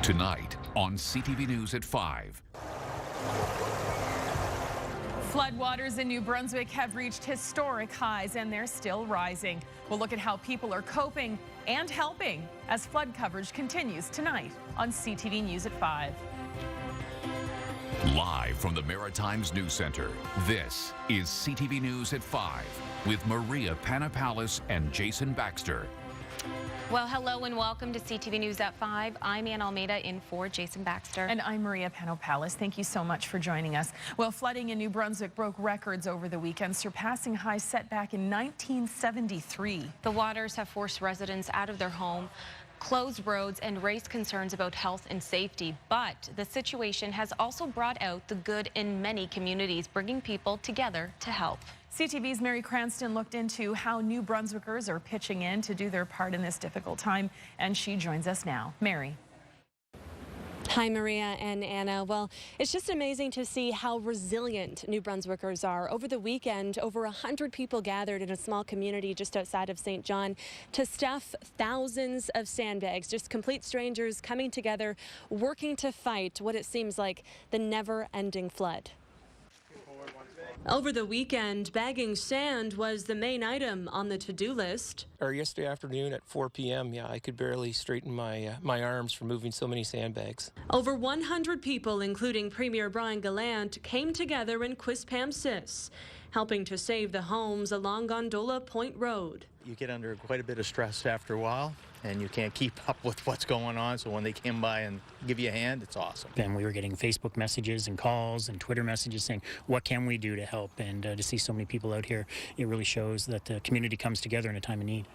Tonight on CTV News at 5. Floodwaters in New Brunswick have reached historic highs and they're still rising. We'll look at how people are coping and helping as flood coverage continues tonight on CTV News at 5. Live from the Maritimes News Center, this is CTV News at 5 with Maria Panapallis and Jason Baxter. Well, hello and welcome to CTV News at 5. I'm Ann Almeida in for Jason Baxter. And I'm Maria Panapallis. Thank you so much for joining us. Well, flooding in New Brunswick broke records over the weekend, surpassing highs set back in 1973. The waters have forced residents out of their home, closed roads, and raised concerns about health and safety. But the situation has also brought out the good in many communities, bringing people together to help. CTV's Mary Cranston looked into how New Brunswickers are pitching in to do their part in this difficult time, and she joins us now. Mary. Hi, Maria and Anna. Well, it's just amazing to see how resilient New Brunswickers are. Over the weekend, over 100 people gathered in a small community just outside of St. John to stuff thousands of sandbags, just complete strangers coming together, working to fight what it seems like the never-ending flood. Over the weekend, bagging sand was the main item on the to-do list. Or yesterday afternoon at 4 p.m., I could barely straighten my arms from moving so many sandbags. Over 100 people, including Premier Brian Gallant, came together in Quispamsis, helping to save the homes along Gondola Point Road. You get under quite a bit of stress after a while, and you can't keep up with what's going on, so when they came by and give you a hand, it's awesome. And we were getting Facebook messages and calls and Twitter messages saying, what can we do to help? And to see so many people out here, it really shows that the community comes together in a time of need.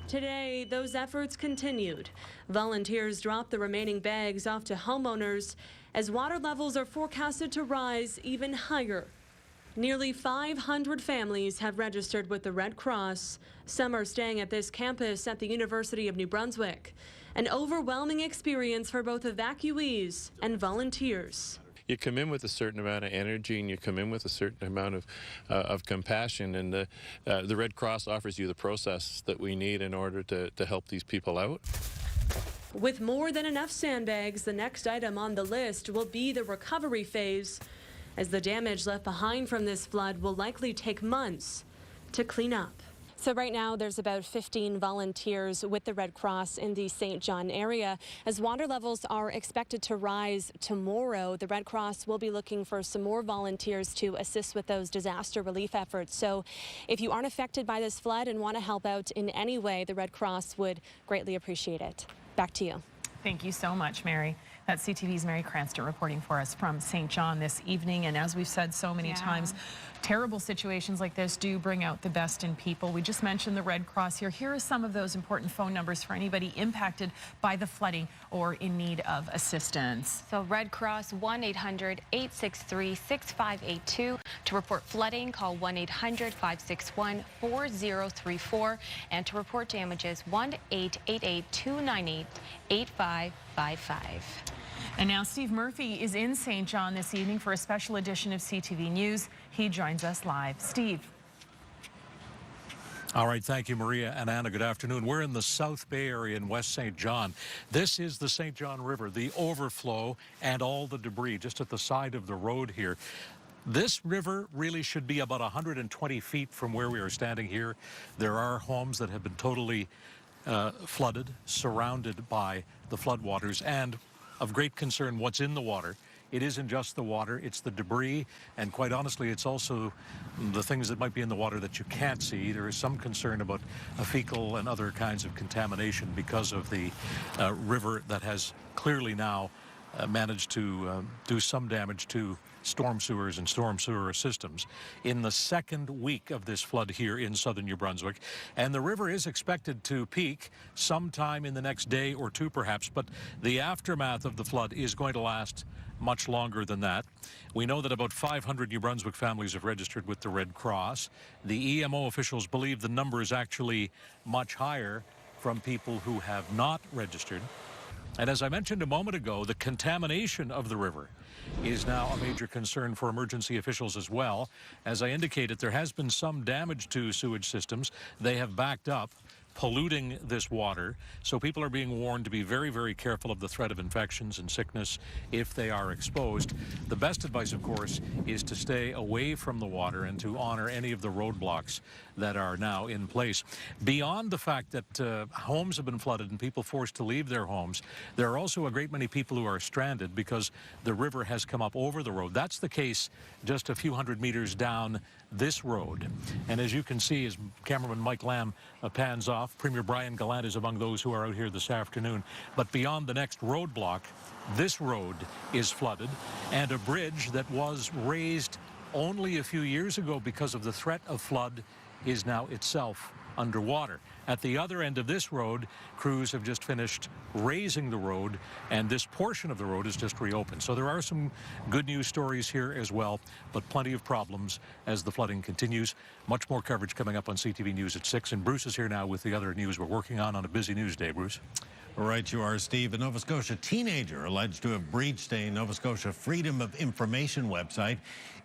Today, those efforts continued. Volunteers dropped the remaining bags off to homeowners as water levels are forecasted to rise even higher. Nearly 500 families have registered with the Red Cross. Some are staying at this campus at the University of New Brunswick. An overwhelming experience for both evacuees and volunteers. You come in with a certain amount of energy and you come in with a certain amount of compassion, and the Red Cross offers you the process that we need in order to help these people out. With more than enough sandbags, the next item on the list will be the recovery phase, as the damage left behind from this flood will likely take months to clean up. So right now there's about 15 volunteers with the Red Cross in the St. John area. As water levels are expected to rise tomorrow, the Red Cross will be looking for some more volunteers to assist with those disaster relief efforts. So if you aren't affected by this flood and want to help out in any way, the Red Cross would greatly appreciate it. Back to you. Thank you so much, Mary. That's CTV's Mary Cranston reporting for us from St. John this evening. And as we've said so many times, terrible situations like this do bring out the best in people. We just mentioned the Red Cross here. Here are some of those important phone numbers for anybody impacted by the flooding or in need of assistance. So Red Cross 1-800-863-6582. To report flooding, call 1-800-561-4034. And to report damages, 1-888-298-8555. And now Steve Murphy is in St. John this evening for a special edition of CTV News. He joins us live. Steve. All right, thank you, Maria and Anna. Good afternoon. We're in the South Bay area in West St. John. This is the St. John River, the overflow and all the debris just at the side of the road here. This river really should be about 120 feet from where we are standing here. There are homes that have been totally flooded, surrounded by the floodwaters, and of great concern what's in the water. It isn't just the water, it's the debris, and quite honestly, it's also the things that might be in the water that you can't see. There is some concern about a fecal and other kinds of contamination because of the river that has clearly now managed to do some damage to storm sewers and storm sewer systems in the second week of this flood here in southern New Brunswick. And the river is expected to peak sometime in the next day or two perhaps, but the aftermath of the flood is going to last much longer than that. We know that about 500 New Brunswick families have registered with the Red Cross. The EMO officials believe the number is actually much higher from people who have not registered. And as I mentioned a moment ago, the contamination of the river is now a major concern for emergency officials as well. As I indicated, there has been some damage to sewage systems. They have backed up. polluting this water. So people are being warned to be very, very careful of the threat of infections and sickness if they are exposed. The best advice, of course, is to stay away from the water and to honor any of the roadblocks that are now in place. Beyond the fact that homes have been flooded and people forced to leave their homes, there are also a great many people who are stranded because the river has come up over the road. That's the case just a few hundred meters down this road. And as you can see, as cameraman Mike Lamb pans off, Premier Brian Gallant is among those who are out here this afternoon. But beyond the next roadblock, this road is flooded, and a bridge that was raised only a few years ago because of the threat of flood is now itself underwater. At the other end of this road, crews have just finished raising the road, and this portion of the road is just reopened. So there are some good news stories here as well, but plenty of problems as the flooding continues. Much more coverage coming up on CTV News at 6, and Bruce is here now with the other news we're working on a busy news day. Bruce. Right you are, Steve. A Nova Scotia teenager alleged to have breached a Nova Scotia Freedom of Information website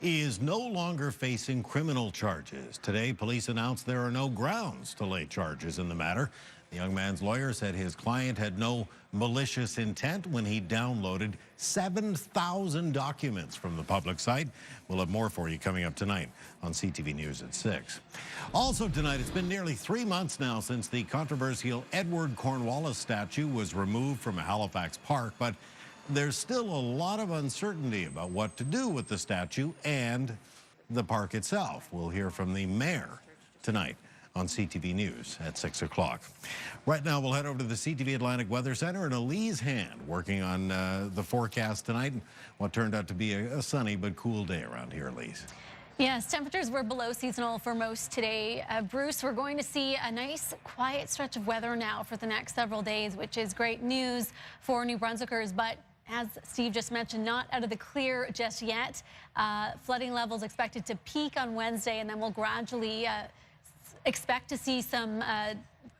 is no longer facing criminal charges. Today, police announced there are no grounds to lay charges in the matter. The young man's lawyer said his client had no malicious intent when he downloaded 7,000 documents from the public site. We'll have more for you coming up tonight on CTV News at 6. Also tonight, it's been nearly 3 months now since the controversial Edward Cornwallis statue was removed from a Halifax park, but there's still a lot of uncertainty about what to do with the statue and the park itself. We'll hear from the mayor tonight on CTV News at 6 o'clock. Right now, we'll head over to the CTV Atlantic Weather Center and Elise Hand working on the forecast tonight. What turned out to be a sunny but cool day around here, Elise. Yes, temperatures were below seasonal for most today. Bruce, we're going to see a nice quiet stretch of weather now for the next several days, which is great news for New Brunswickers. But as Steve just mentioned, not out of the clear just yet. Flooding levels expected to peak on Wednesday, and then we'll gradually expect to see some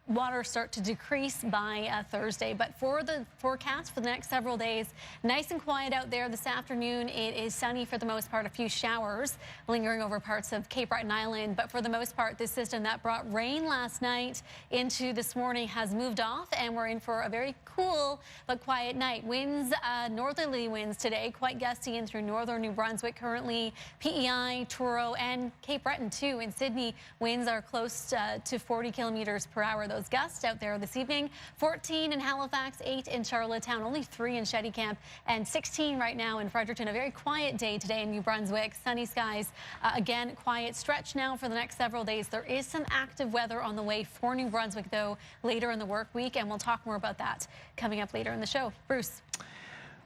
water start to decrease by Thursday. But for the forecast for the next several days, nice and quiet out there this afternoon. It is sunny for the most part, a few showers lingering over parts of Cape Breton Island. But for the most part, this system that brought rain last night into this morning has moved off, and we're in for a very cool but quiet night. Winds, northerly winds today, quite gusty in through northern New Brunswick currently. PEI, Truro, and Cape Breton too. In Sydney, winds are close to 40 kilometers per hour. Those gusts out there this evening. 14 in Halifax, 8 in Charlottetown, only 3 in Shettycamp, and 16 right now in Fredericton. A very quiet day today in New Brunswick. Sunny skies. Again, quiet stretch now for the next several days. There is some active weather on the way for New Brunswick, though, later in the work week, and we'll talk more about that coming up later in the show. Bruce.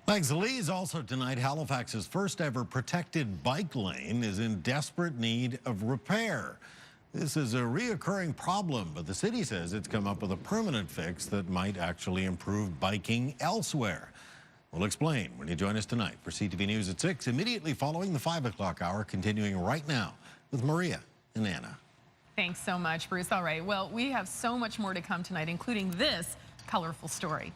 Thanks, Elise. Also tonight, Halifax's first ever protected bike lane is in desperate need of repair. This is a reoccurring problem, but the city says it's come up with a permanent fix that might actually improve biking elsewhere. We'll explain when you join us tonight for CTV News at 6, immediately following the 5 o'clock hour, continuing right now with Maria and Anna. Thanks so much, Bruce. All right, well, we have so much more to come tonight, including this colorful story.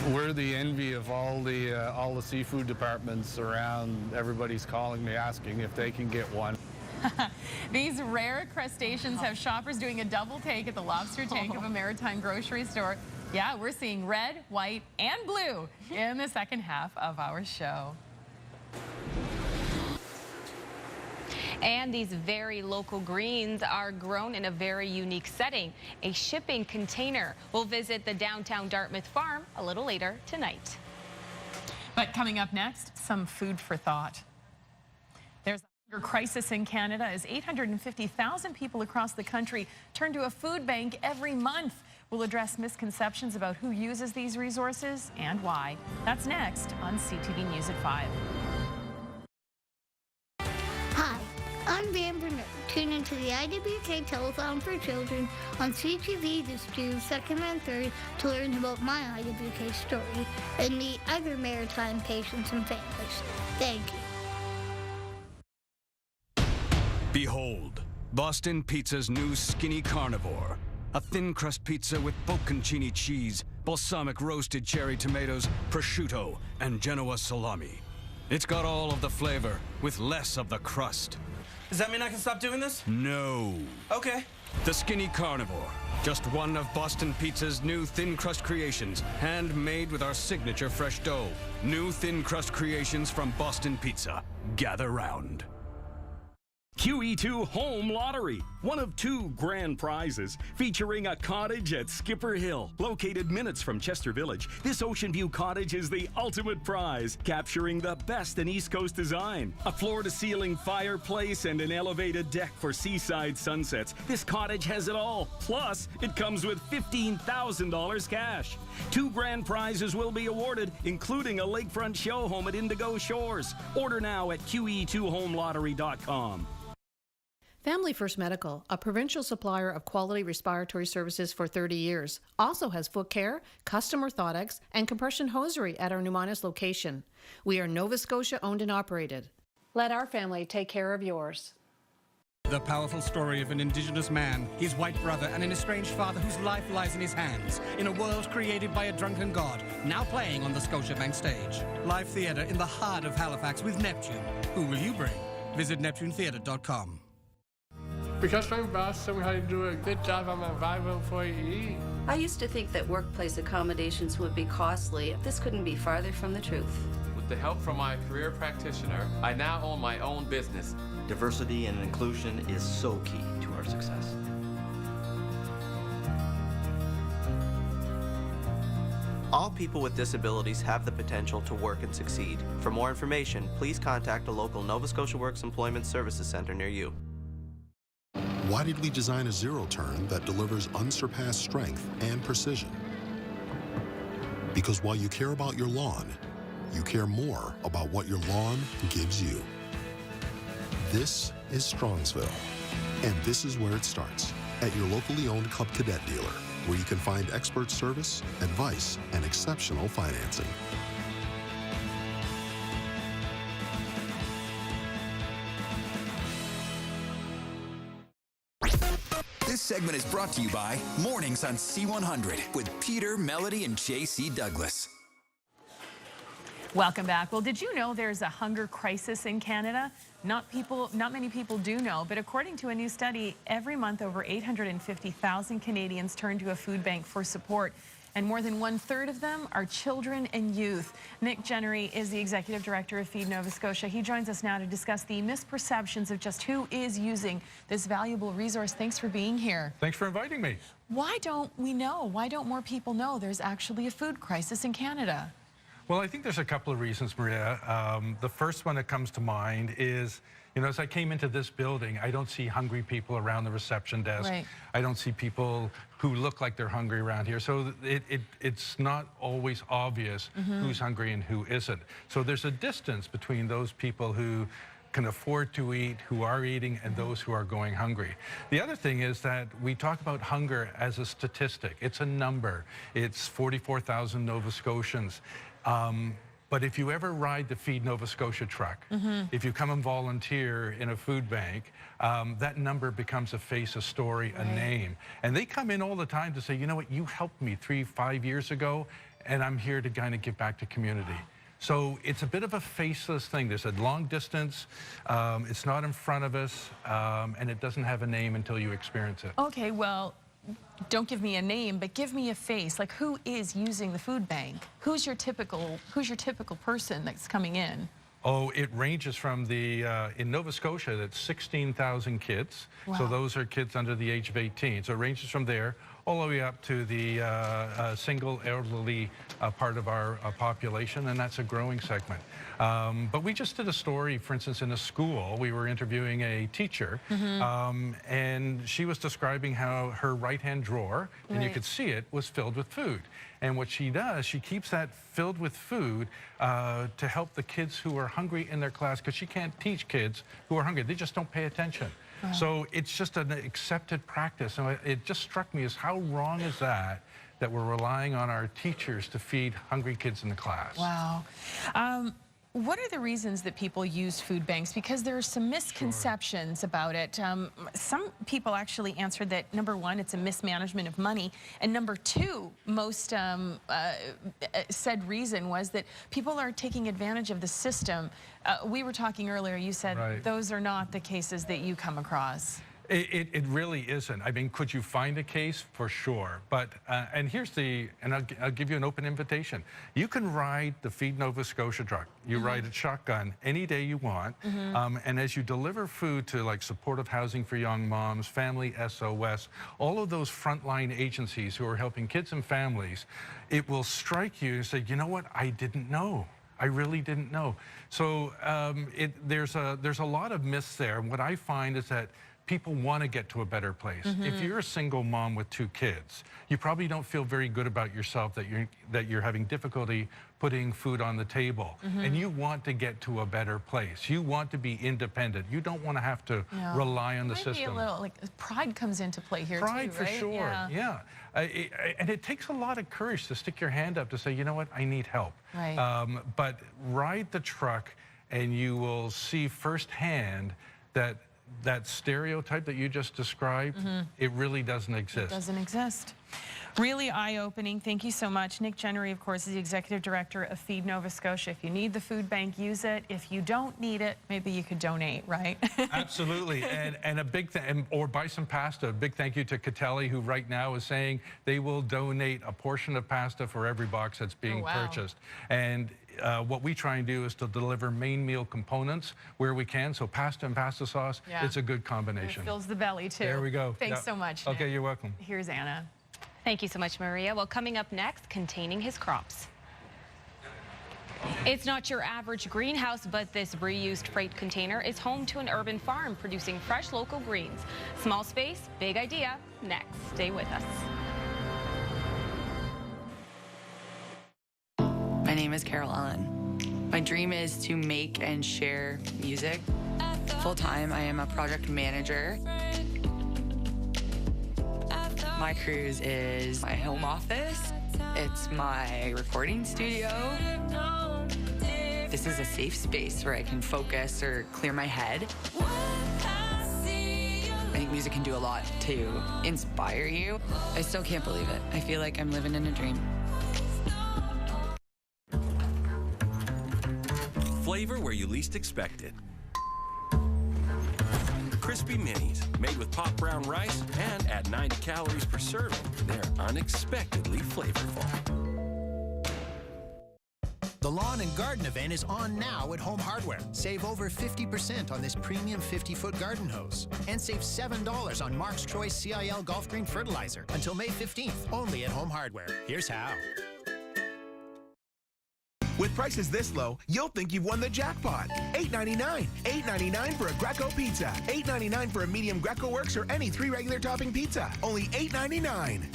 We're the envy of all the seafood departments around. Everybody's calling me asking if they can get one. These rare crustaceans have shoppers doing a double take at the lobster tank of a maritime grocery store. Yeah, we're seeing red, white, and blue in the second half of our show. And these very local greens are grown in a very unique setting, a shipping container. We'll visit the downtown Dartmouth farm a little later tonight. But coming up next, some food for thought. There's a hunger crisis in Canada as 850,000 people across the country turn to a food bank every month. We'll address misconceptions about who uses these resources and why. That's next on CTV News at 5. Hi, I'm Van Bernard. Tune into the IWK Telethon for Children on CTV this June 2nd and 3rd to learn about my IWK story and meet other maritime patients and families. Thank you. Behold, Boston Pizza's new Skinny Carnivore. A thin crust pizza with bocconcini cheese, balsamic roasted cherry tomatoes, prosciutto, and Genoa salami. It's got all of the flavor with less of the crust. Does that mean I can stop doing this? No. Okay. The Skinny Carnivore. Just one of Boston Pizza's new thin crust creations, handmade with our signature fresh dough. New thin crust creations from Boston Pizza. Gather round. QE2 Home Lottery, one of 2 grand prizes, featuring a cottage at Skipper Hill. Located minutes from Chester Village, this ocean view cottage is the ultimate prize, capturing the best in East Coast design. A floor-to-ceiling fireplace and an elevated deck for seaside sunsets. This cottage has it all. Plus, it comes with $15,000 cash. 2 grand prizes will be awarded, including a lakefront show home at Indigo Shores. Order now at QE2HomeLottery.com. Family First Medical, a provincial supplier of quality respiratory services for 30 years, also has foot care, custom orthotics, and compression hosiery at our Numanis location. We are Nova Scotia owned and operated. Let our family take care of yours. The powerful story of an Indigenous man, his white brother, and an estranged father whose life lies in his hands, in a world created by a drunken god, now playing on the Scotiabank stage. Live theatre in the heart of Halifax with Neptune. Who will you bring? Visit neptunetheatre.com. Because my boss told me how to do a good job, I'm a viable employee. I used to think that workplace accommodations would be costly. This couldn't be farther from the truth. With the help from my career practitioner, I now own my own business. Diversity and inclusion is so key to our success. All people with disabilities have the potential to work and succeed. For more information, please contact a local Nova Scotia Works Employment Services Centre near you. Why did we design a zero turn that delivers unsurpassed strength and precision? Because while you care about your lawn, you care more about what your lawn gives you. This is Strongsville, and this is where it starts, at your locally owned Club Cadet dealer, where you can find expert service, advice, and exceptional financing. This segment is brought to you by Mornings on C100 with Peter, Melody, and JC Douglas. Welcome back. Well, did you know there's a hunger crisis in Canada? Not many people do know, but according to a new study, every month over 850,000 Canadians turn to a food bank for support, and more than 1/3 of them are children and youth. Nick Jennery is the Executive Director of Feed Nova Scotia. He joins us now to discuss the misperceptions of just who is using this valuable resource. Thanks for being here. Thanks for inviting me. Why don't we know? Why don't more people know there's actually a food crisis in Canada? Well, I think there's a couple of reasons, Maria. The first one that comes to mind is, you know, as I came into this building, I don't see hungry people around the reception desk. Right. I don't see people who look like they're hungry around here. So it's not always obvious who's hungry and who isn't. So there's a distance between those people who can afford to eat, who are eating, and those who are going hungry. The other thing is that we talk about hunger as a statistic. It's a number. It's 44,000 Nova Scotians. But if you ever ride the Feed Nova Scotia truck, if you come and volunteer in a food bank, that number becomes a face, a story, a name. And they come in all the time to say, you know what, you helped me 3-5 years ago, and I'm here to kind of give back to community. So it's a bit of a faceless thing. There's a long distance, it's not in front of us, and it doesn't have a name until you experience it. Okay, well, don't give me a name, but give me a face. Like, who is using the food bank? Who's your typical person that's coming in? Oh, it ranges from the, in Nova Scotia, that's 16,000 kids. Wow. So those are kids under the age of 18. So it ranges from there all the way up to the single elderly part of our population, and that's a growing segment. But we just did a story, for instance, in a school. We were interviewing a teacher, and she was describing how her right-hand drawer, and you could see it, was filled with food. And what she does, she keeps that filled with food to help the kids who are hungry in their class, because she can't teach kids who are hungry. They just don't pay attention. Wow. So it's just an accepted practice. And it just struck me as how wrong is that we're relying on our teachers to feed hungry kids in the class. Wow. What are the reasons that people use food banks? Because there are some misconceptions about it. Some people actually answered that, number one, it's a mismanagement of money. And number two, most said reason was that people are taking advantage of the system. We were talking earlier, you said those are not the cases that you come across. It really isn't. I mean, could you find a case? For sure. But, and here's I'll give you an open invitation. You can ride the Feed Nova Scotia truck. You ride a shotgun any day you want. And as you deliver food to like supportive housing for young moms, Family SOS, all of those frontline agencies who are helping kids and families, it will strike you and say, you know what, I didn't know. I really didn't know. So there's a lot of myths there. And what I find is that people want to get to a better place. If you're a single mom with 2 kids, you probably don't feel very good about yourself that you're having difficulty putting food on the table. And you want to get to a better place. You want to be independent. You don't want to have to rely on the system. Maybe a little, like, pride comes into play here pride too, right? for sure, yeah. And it takes a lot of courage to stick your hand up to say, you know what, I need help. Right. But ride the truck and you will see firsthand that stereotype that you just described, it really doesn't exist. It doesn't exist. Really eye-opening. Thank you so much. Nick Jennery, of course, is the Executive Director of Feed Nova Scotia. If you need the food bank, use it. If you don't need it, maybe you could donate, right? Absolutely. And a big or buy some pasta. A big thank you to Catelli, who right now is saying they will donate a portion of pasta for every box that's being purchased. And what we try and do is to deliver main meal components where we can. So pasta and pasta sauce, it's a good combination. It fills the belly, too. There we go. Thanks so much, Nick. Okay, you're welcome. Here's Anna. Thank you so much, Maria. Well, coming up next, containing his crops. It's not your average greenhouse, but this reused freight container is home to an urban farm producing fresh local greens. Small space, big idea. Next, stay with us. My name is Carol Ellen. My dream is to make and share music. Full-time, I am a project manager. My cruise is my home office. It's my recording studio. This is a safe space where I can focus or clear my head. I think music can do a lot to inspire you. I still can't believe it. I feel like I'm living in a dream. Flavor where you least expect it. Crispy Minis, made with pot brown rice and at 90 calories per serving. They're unexpectedly flavorful. The Lawn and Garden event is on now at Home Hardware. Save over 50% on this premium 50-foot garden hose. And save $7 on Mark's Choice CIL Golf Green Fertilizer until May 15th, only at Home Hardware. Here's how. With prices this low, you'll think you've won the jackpot. $8.99. $8.99 for a Greco pizza. $8.99 for a medium Greco Works or any 3 regular topping pizza. Only $8.99.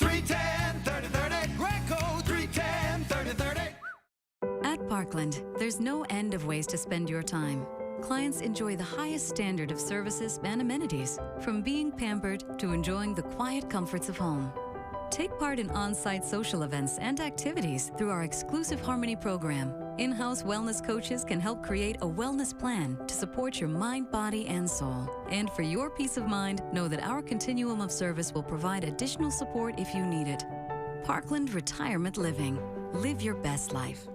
310 30 30 Greco 310 30 30. At Parkland, there's no end of ways to spend your time. Clients enjoy the highest standard of services and amenities, from being pampered to enjoying the quiet comforts of home. Take part in on-site social events and activities through our exclusive Harmony program. In-house wellness coaches can help create a wellness plan to support your mind, body, and soul. And for your peace of mind, know that our continuum of service will provide additional support if you need it. Parkland Retirement Living. Live your best life.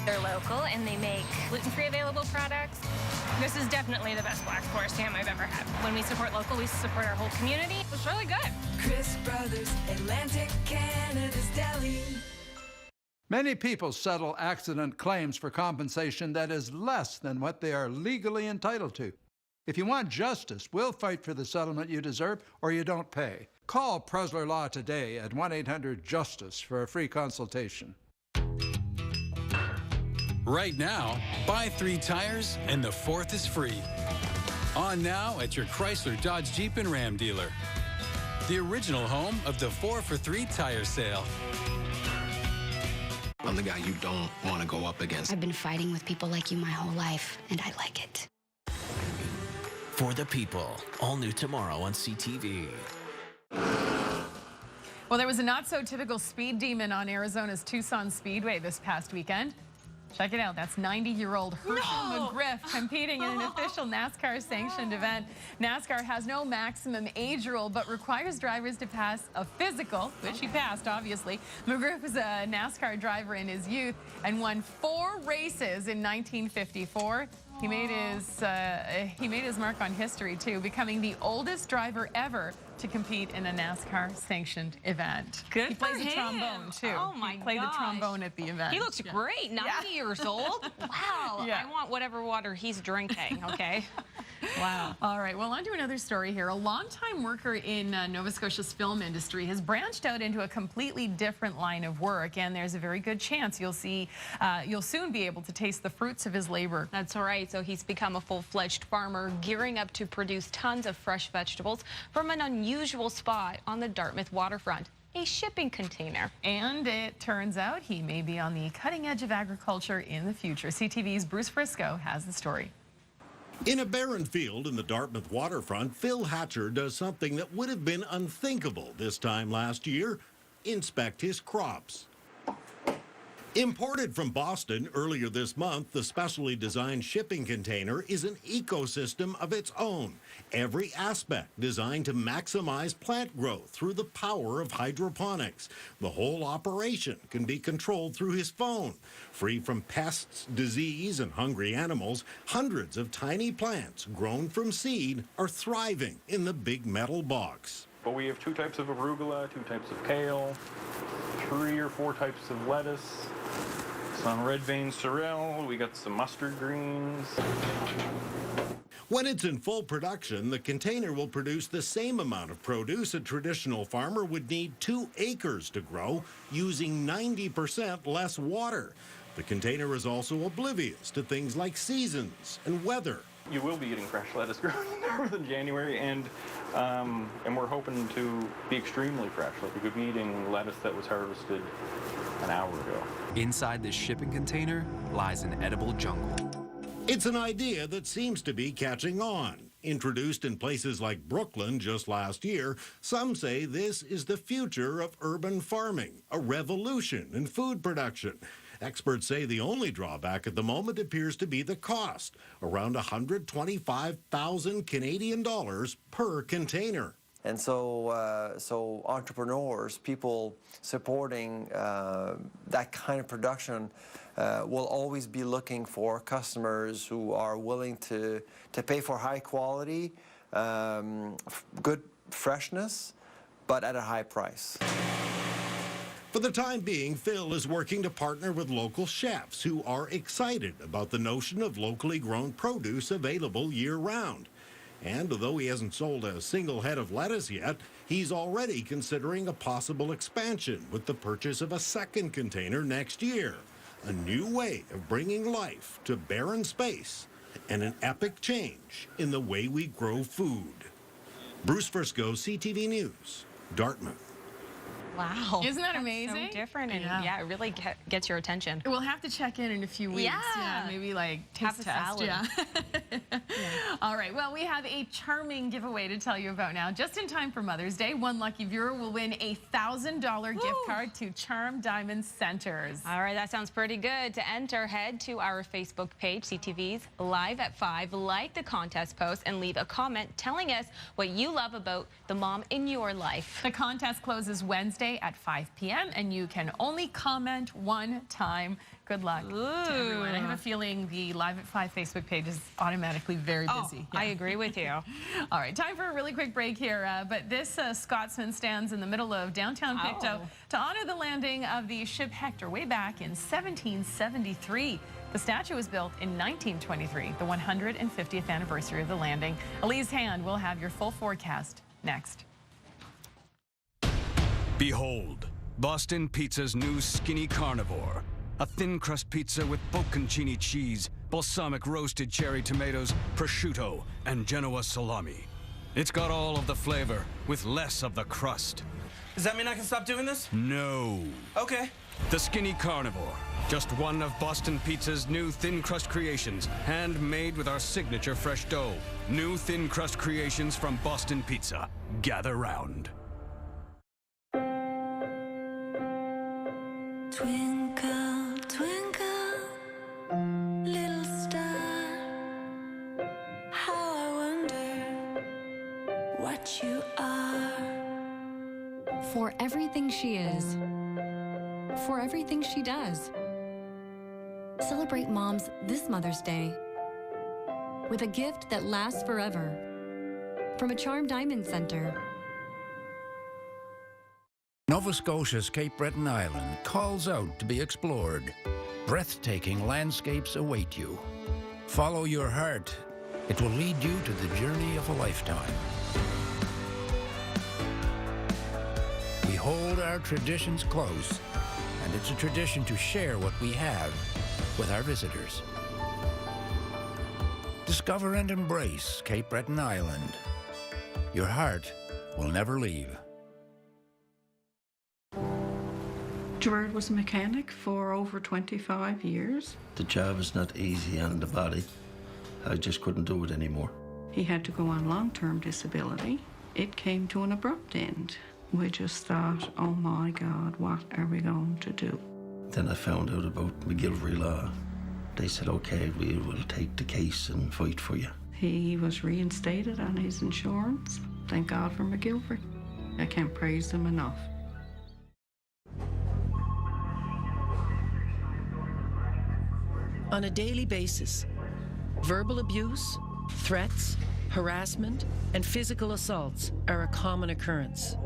They're local and they make gluten-free available products. This is definitely the best Black Forest ham I've ever had. When we support local, we support our whole community. It's really good. Chris Brothers, Atlantic Canada's Deli. Many people settle accident claims for compensation that is less than what they are legally entitled to. If you want justice, we'll fight for the settlement you deserve or you don't pay. Call Presler Law today at 1-800-JUSTICE for a free consultation. Right now, buy 3 tires and the 4th is free. On now at your Chrysler, Dodge, Jeep, and Ram dealer. The original home of the 4 for 3 tire sale. I'm the guy you don't want to go up against. I've been fighting with people like you my whole life, and I like it. For the People, all new tomorrow on CTV. Well, there was a not-so-typical speed demon on Arizona's Tucson Speedway this past weekend. Check it out. That's 90-year-old Herschel McGriff competing in an official NASCAR-sanctioned event. NASCAR has no maximum age rule, but requires drivers to pass a physical, which he passed, obviously. McGriff was a NASCAR driver in his youth and won 4 races in 1954. He made his mark on history too, becoming the oldest driver ever to compete in a NASCAR-sanctioned event. Good He for plays the him. trombone too. Oh my He played the trombone at the event. He looks great. 90 years old. Wow. Yeah. I want whatever water he's drinking. Okay. Wow. All right. Well, on to another story here. A longtime worker in Nova Scotia's film industry has branched out into a completely different line of work, and there's a very good chance you'll soon be able to taste the fruits of his labor. That's all right. So he's become a full-fledged farmer, gearing up to produce tons of fresh vegetables from an unusual spot on the Dartmouth waterfront. A shipping container. And it turns out he may be on the cutting edge of agriculture in the future. CTV's Bruce Frisco has the story. In a barren field in the Dartmouth waterfront, Phil Hatcher does something that would have been unthinkable this time last year: inspect his crops. Imported from Boston earlier this month, the specially designed shipping container is an ecosystem of its own. Every aspect designed to maximize plant growth through the power of hydroponics. The whole operation can be controlled through his phone. Free from pests, disease, and hungry animals, hundreds of tiny plants grown from seed are thriving in the big metal box. But we have 2 types of arugula, 2 types of kale, 3 or 4 types of lettuce, some red vein sorrel, we got some mustard greens. When it's in full production, the container will produce the same amount of produce a traditional farmer would need 2 acres to grow, using 90% less water. The container is also oblivious to things like seasons and weather. You will be getting fresh lettuce grown in there within January, and we're hoping to be extremely fresh. Like, we could be eating lettuce that was harvested an hour ago. Inside this shipping container lies an edible jungle. It's an idea that seems to be catching on. Introduced in places like Brooklyn just last year, some say this is the future of urban farming, a revolution in food production. Experts say the only drawback at the moment appears to be the cost, around $125,000 Canadian dollars per container. And so entrepreneurs, people supporting that kind of production will always be looking for customers who are willing to pay for high quality, good freshness, but at a high price. For the time being, Phil is working to partner with local chefs who are excited about the notion of locally grown produce available year-round. And although he hasn't sold a single head of lettuce yet, he's already considering a possible expansion with the purchase of a second container next year. A new way of bringing life to barren space and an epic change in the way we grow food. Bruce Frisco, CTV News, Dartmouth. Wow. Isn't that amazing? So different, and yeah, it really gets your attention. We'll have to check in a few weeks. Yeah, maybe like Have taste a test. salad. Yeah. All right. Well, we have a charming giveaway to tell you about now. Just in time for Mother's Day, one lucky viewer will win a $1,000 gift card to Charm Diamond Centers. All right, that sounds pretty good. To enter, head to our Facebook page, CTV's Live at 5, like the contest post, and leave a comment telling us what you love about the mom in your life. The contest closes Wednesday at 5 p.m. and you can only comment one time. Good luck to everyone. I have a feeling the Live at 5 Facebook page is automatically very busy. I agree with you. All right, time for a really quick break here. But this Scotsman stands in the middle of downtown Pictou to honor the landing of the ship Hector way back in 1773. The statue was built in 1923, the 150th anniversary of the landing. Elise Hand will have your full forecast next. Behold, Boston Pizza's new Skinny Carnivore. A thin crust pizza with bocconcini cheese, balsamic roasted cherry tomatoes, prosciutto, and Genoa salami. It's got all of the flavor with less of the crust. Does that mean I can stop doing this? No. Okay. The Skinny Carnivore. Just one of Boston Pizza's new thin crust creations, handmade with our signature fresh dough. New thin crust creations from Boston Pizza. Gather round. Twinkle, twinkle, little star, how I wonder what you are. For everything she is, for everything she does. Celebrate moms this Mother's Day with a gift that lasts forever. From a charmed diamond center. Nova Scotia's Cape Breton Island calls out to be explored. Breathtaking landscapes await you. Follow your heart. It will lead you to the journey of a lifetime. We hold our traditions close, and it's a tradition to share what we have with our visitors. Discover and embrace Cape Breton Island. Your heart will never leave. Gerard was a mechanic for over 25 years. The job is not easy on the body. I just couldn't do it anymore. He had to go on long-term disability. It came to an abrupt end. We just thought, oh my God, what are we going to do? Then I found out about McGilvery Law. They said, okay, we will take the case and fight for you. He was reinstated on his insurance. Thank God for McGilvery. I can't praise them enough. On a daily basis, verbal abuse, threats, harassment, and physical assaults are a common occurrence.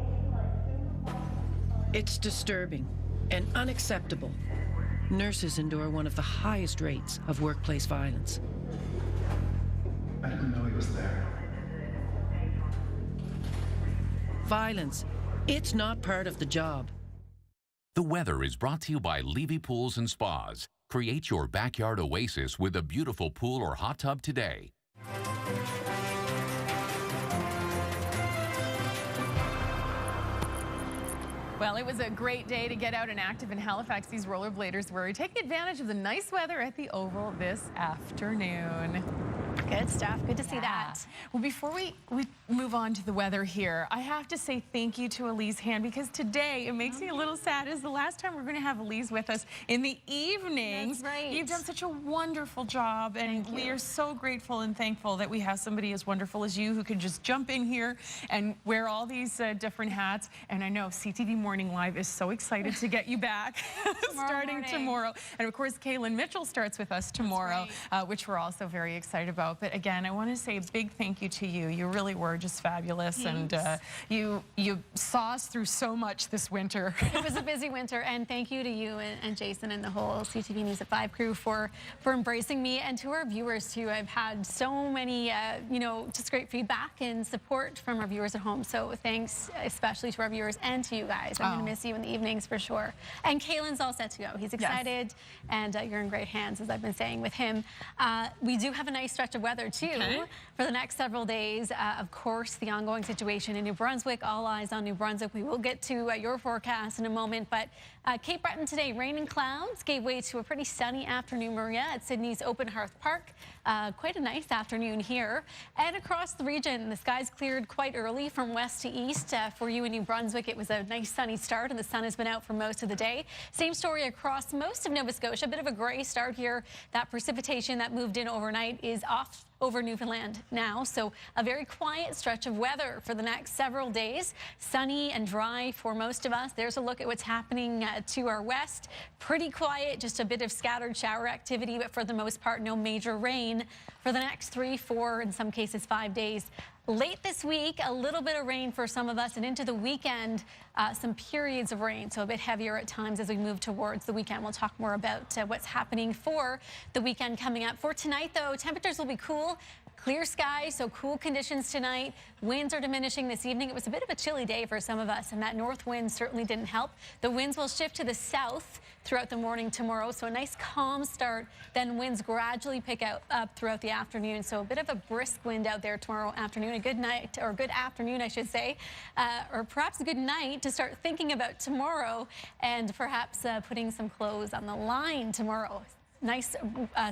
It's disturbing and unacceptable. Nurses endure one of the highest rates of workplace violence. I didn't know he was there. Violence, it's not part of the job. The weather is brought to you by Levy Pools and Spas. Create your backyard oasis with a beautiful pool or hot tub today. Well, it was a great day to get out and active in Halifax. These rollerbladers were taking advantage of the nice weather at the Oval this afternoon. Good stuff. Good to see that. Well, before we move on to the weather here, I have to say thank you to Elise Hand, because today it makes me a little sad. It's the last time we're going to have Elise with us in the evenings. That's right. You've done such a wonderful job, and we are so grateful and thankful that we have somebody as wonderful as you who can just jump in here and wear all these different hats. And I know CTV Morning Live is so excited to get you back starting tomorrow. And of course, Kaylin Mitchell starts with us tomorrow, which we're also very excited about. But again, I want to say a big thank you to you. You really were just fabulous. Thanks. And you saw us through so much this winter. It was a busy winter, and thank you to you and Jason and the whole CTV News at 5 crew for embracing me, and to our viewers too. I've had so many, you know, just great feedback and support from our viewers at home. So thanks especially to our viewers and to you guys. I'm going to miss you in the evenings for sure. And Kaylin's all set to go. He's excited, and you're in great hands, as I've been saying with him. We do have a nice stretch of weather too for the next several days. Of course, the ongoing situation in New Brunswick, all eyes on New Brunswick. We will get to your forecast in a moment, but Cape Breton today, rain and clouds gave way to a pretty sunny afternoon, Maria, at Sydney's Open Hearth Park. Quite a nice afternoon here. And across the region, the skies cleared quite early from west to east. For you in New Brunswick, it was a nice sunny start, and the sun has been out for most of the day. Same story across most of Nova Scotia. A bit of a gray start here. That precipitation that moved in overnight is off over Newfoundland now, so a very quiet stretch of weather for the next several days. Sunny and dry for most of us. There's a look at what's happening to our west. Pretty quiet, just a bit of scattered shower activity, but for the most part, no major rain for the next 3, 4, in some cases 5 days. Late this week, a little bit of rain for some of us, and into the weekend, some periods of rain, so a bit heavier at times as we move towards the weekend. We'll talk more about what's happening for the weekend coming up. For tonight, though, temperatures will be cool. Clear skies, so cool conditions tonight. Winds are diminishing this evening. It was a bit of a chilly day for some of us, and that north wind certainly didn't help. The winds will shift to the south throughout the morning tomorrow, so a nice calm start. Then winds gradually pick up throughout the afternoon, so a bit of a brisk wind out there tomorrow afternoon. A good night, or good afternoon, I should say, or perhaps a good night to start thinking about tomorrow, and perhaps putting some clothes on the line tomorrow. Nice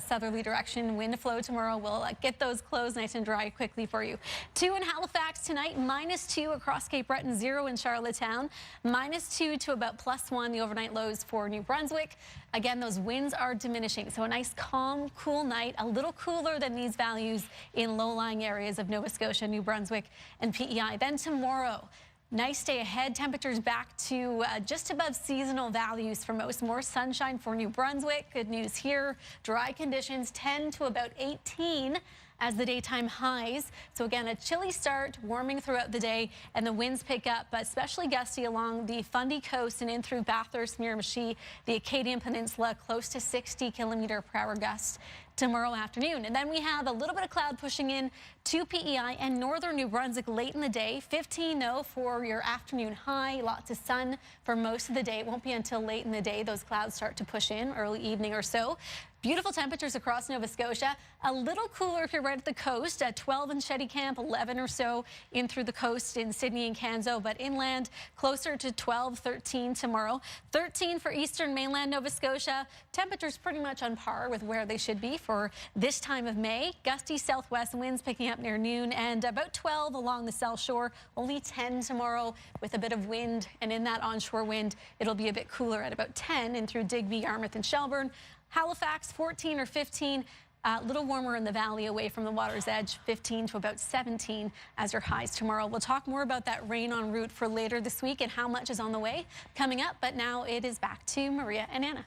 southerly direction wind flow tomorrow. We'll get those clothes nice and dry quickly for you. 2 in Halifax tonight, -2 across Cape Breton, 0 in Charlottetown, -2 to about +1 the overnight lows for New Brunswick. Again, those winds are diminishing, so a nice calm, cool night, a little cooler than these values in low-lying areas of Nova Scotia, New Brunswick, and PEI. Then tomorrow, nice day ahead. Temperatures back to just above seasonal values for most. More sunshine for New Brunswick. Good news here. Dry conditions, 10 to about 18. as the daytime highs. So again, a chilly start, warming throughout the day, and the winds pick up, but especially gusty along the Fundy coast and in through Bathurst, Miramichi, the Acadian Peninsula, close to 60-kilometer-per-hour gusts tomorrow afternoon. And then we have a little bit of cloud pushing in to PEI and northern New Brunswick late in the day. 15 though for your afternoon high. Lots of sun for most of the day. It won't be until late in the day those clouds start to push in, early evening or so. Beautiful temperatures across Nova Scotia. A little cooler if you're right at the coast at 12 in Shetty Camp, 11 or so in through the coast in Sydney and Canso, but inland closer to 12, 13 tomorrow. 13 for eastern mainland Nova Scotia. Temperatures pretty much on par with where they should be for this time of May. Gusty southwest winds picking up near noon and about 12 along the South Shore. Only 10 tomorrow with a bit of wind, and in that onshore wind, it'll be a bit cooler at about 10 in through Digby, Yarmouth and Shelburne. Halifax 14 or 15, a little warmer in the valley away from the water's edge, 15 to about 17 as your highs tomorrow. We'll talk more about that rain en route for later this week and how much is on the way coming up. But now it is back to Maria and Anna.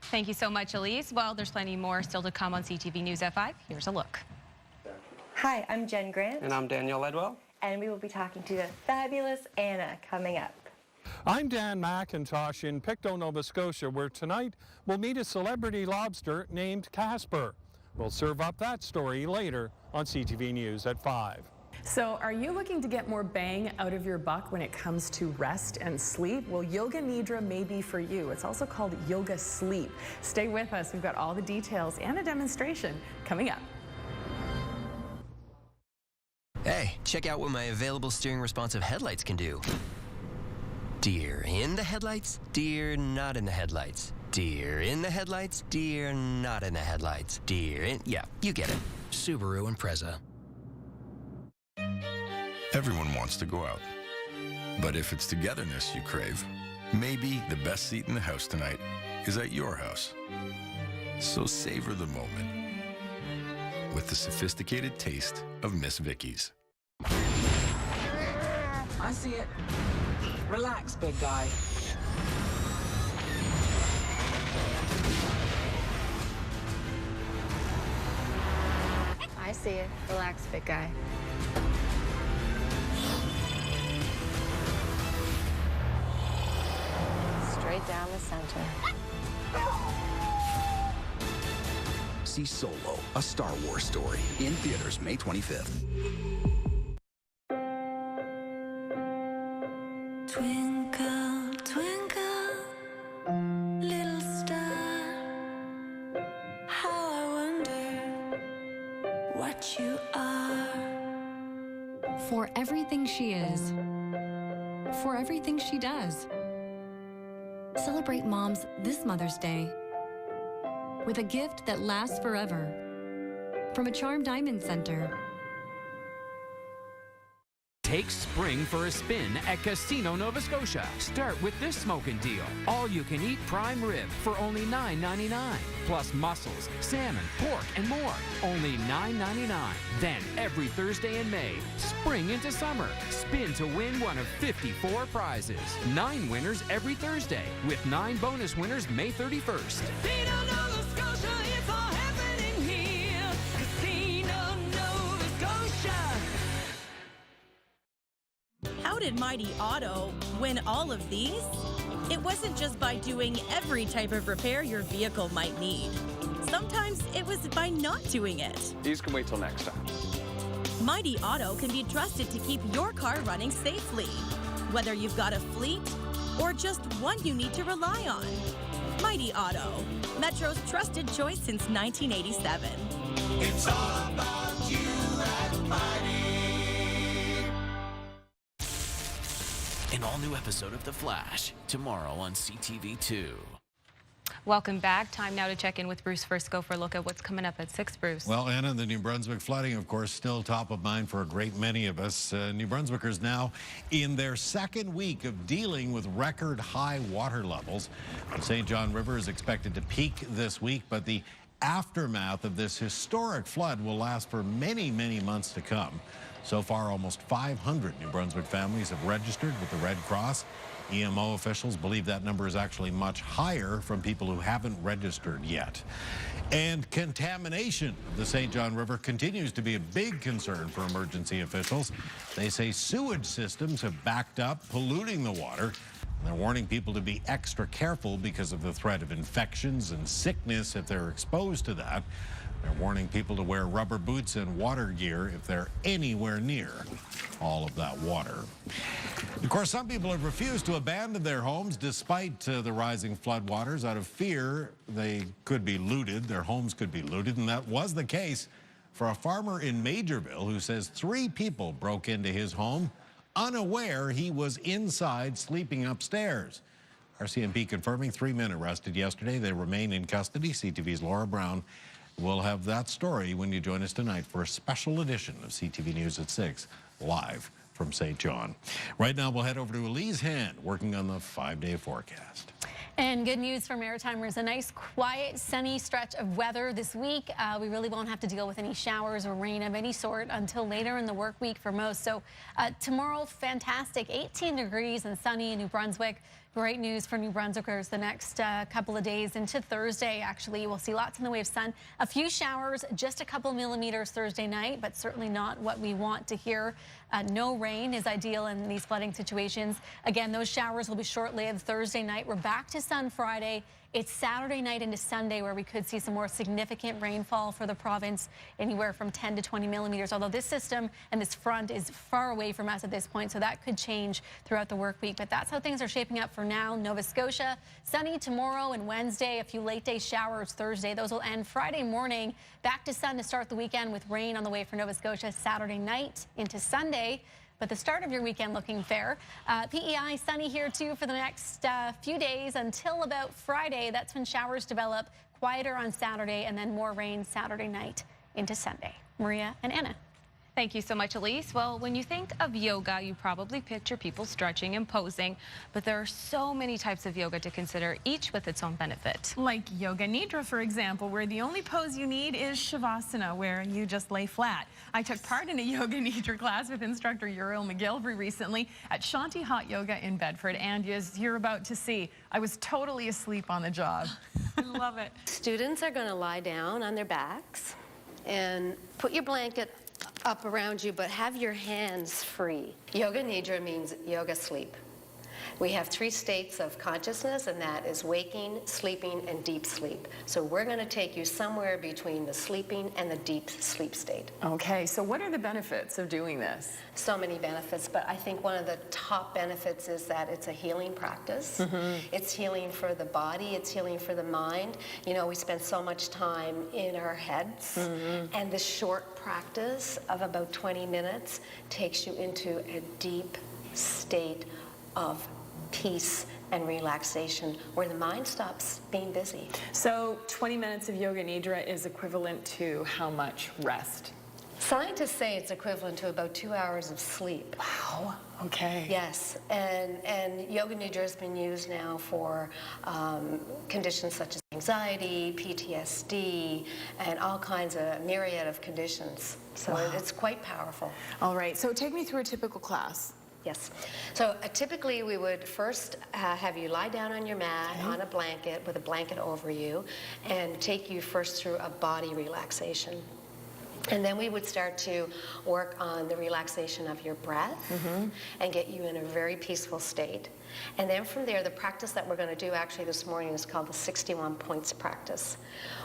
Thank you so much, Elise. Well, there's plenty more still to come on CTV News at 5. Here's a look. Hi, I'm Jen Grant. And I'm Daniel Ledwell. And we will be talking to the fabulous Anna coming up. I'm Dan McIntosh in Pictou, Nova Scotia, where tonight we'll meet a celebrity lobster named Casper. We'll serve up that story later on CTV News at 5. So are you looking to get more bang out of your buck when it comes to rest and sleep? Well, Yoga Nidra may be for you. It's also called Yoga Sleep. Stay with us. We've got all the details and a demonstration coming up. Hey, check out what my available steering responsive headlights can do. Deer in the headlights, deer not in the headlights. Deer in the headlights, deer not in the headlights. Deer in, yeah, you get it. Subaru Impreza. Everyone wants to go out. But if it's togetherness you crave, maybe the best seat in the house tonight is at your house. So savor the moment with the sophisticated taste of Miss Vicky's. I see it. Relax, big guy. I see it. Relax, big guy. Straight down the center. See Solo, a Star Wars story, in theaters May 25th. Twinkle, twinkle, little star, how I wonder what you are. For everything she is, for everything she does. Celebrate moms this Mother's Day with a gift that lasts forever from a Charm Diamond Center. Take spring for a spin at Casino Nova Scotia. Start with this smoking deal. All you can eat prime rib for only $9.99. Plus mussels, salmon, pork, and more. Only $9.99. Then every Thursday in May, spring into summer. Spin to win one of 54 prizes. 9 winners every Thursday, with 9 bonus winners May 31st. Casino Nova Scotia, it's all happening here. Casino Nova Scotia. How did Mighty Auto win all of these? It wasn't just by doing every type of repair your vehicle might need. Sometimes it was by not doing it. These can wait till next time. Mighty Auto can be trusted to keep your car running safely, whether you've got a fleet or just one you need to rely on. Mighty Auto, Metro's trusted choice since 1987. It's all about you at Mighty. An all-new episode of The Flash, tomorrow on CTV2. Welcome back. Time now to check in with Bruce Frisco for a look at what's coming up at 6, Bruce. Well, Anna, the New Brunswick flooding, of course, still top of mind for a great many of us. New Brunswickers now in their second week of dealing with record high water levels. The St. John River is expected to peak this week, but the aftermath of this historic flood will last for many, many months to come. So far, almost 500 New Brunswick families have registered with the Red Cross. EMO officials believe that number is actually much higher from people who haven't registered yet. And contamination of the St. John River continues to be a big concern for emergency officials. They say sewage systems have backed up, polluting the water. They're warning people to be extra careful because of the threat of infections and sickness if they're exposed to that. They're warning people to wear rubber boots and water gear if they're anywhere near all of that water. Of course, some people have refused to abandon their homes despite the rising floodwaters out of fear they could be looted, their homes could be looted, and that was the case for a farmer in Majorville who says 3 people broke into his home unaware he was inside sleeping upstairs. RCMP confirming 3 men arrested yesterday. They remain in custody. CTV's Laura Brown will have that story when you join us tonight for a special edition of CTV News at 6, live from St. John. Right now, we'll head over to Elise Hand, working on the 5-day forecast. And good news for Maritimers, a nice, quiet, sunny stretch of weather this week. We really won't have to deal with any showers or rain of any sort until later in the work week for most. So tomorrow, fantastic, 18 degrees and sunny in New Brunswick. Great news for New Brunswickers the next couple of days into Thursday. Actually, we'll see lots in the way of sun. A few showers, just a couple millimeters Thursday night, but certainly not what we want to hear. No rain is ideal in these flooding situations. Again, those showers will be short-lived Thursday night. We're back to sun Friday. It's Saturday night into Sunday where we could see some more significant rainfall for the province, anywhere from 10 to 20 millimeters, although this system and this front is far away from us at this point, so that could change throughout the work week. But that's how things are shaping up for now. Nova Scotia, sunny tomorrow and Wednesday, a few late day showers Thursday. Those will end Friday morning. Back to sun to start the weekend with rain on the way for Nova Scotia Saturday night into Sunday. But the start of your weekend looking fair. PEI sunny here too for the next few days until about Friday. That's when showers develop, quieter on Saturday, and then more rain Saturday night into Sunday. Maria and Anna. Thank you so much, Elise. Well, when you think of yoga, you probably picture people stretching and posing, but there are so many types of yoga to consider, each with its own benefit. Like Yoga Nidra, for example, where the only pose you need is Shavasana, where you just lay flat. I took part in a Yoga Nidra class with instructor Uriel McGilvery recently at Shanti Hot Yoga in Bedford, and as you're about to see, I was totally asleep on the job. I love it. Students are going to lie down on their backs and put your blanket up around you, but have your hands free. Yoga Nidra means yoga sleep. We have 3 states of consciousness, and that is waking, sleeping, and deep sleep. So we're going to take you somewhere between the sleeping and the deep sleep state. Okay, so what are the benefits of doing this? So many benefits, but I think one of the top benefits is that it's a healing practice. It's healing for the body, it's healing for the mind. You know, we spend so much time in our heads, and this short practice of about 20 minutes takes you into a deep state of peace and relaxation where the mind stops being busy. So 20 minutes of Yoga Nidra is equivalent to how much rest? Scientists say it's equivalent to about 2 hours of sleep. Wow, okay. Yes, and Yoga Nidra has been used now for conditions such as anxiety, PTSD, and all kinds of myriad of conditions. So it's quite powerful. All right, so take me through a typical class. Yes. So typically we would first have you lie down on your mat on a blanket with a blanket over you and take you first through a body relaxation. And then we would start to work on the relaxation of your breath and get you in a very peaceful state. And then from there, the practice that we're going to do actually this morning is called the 61 points practice,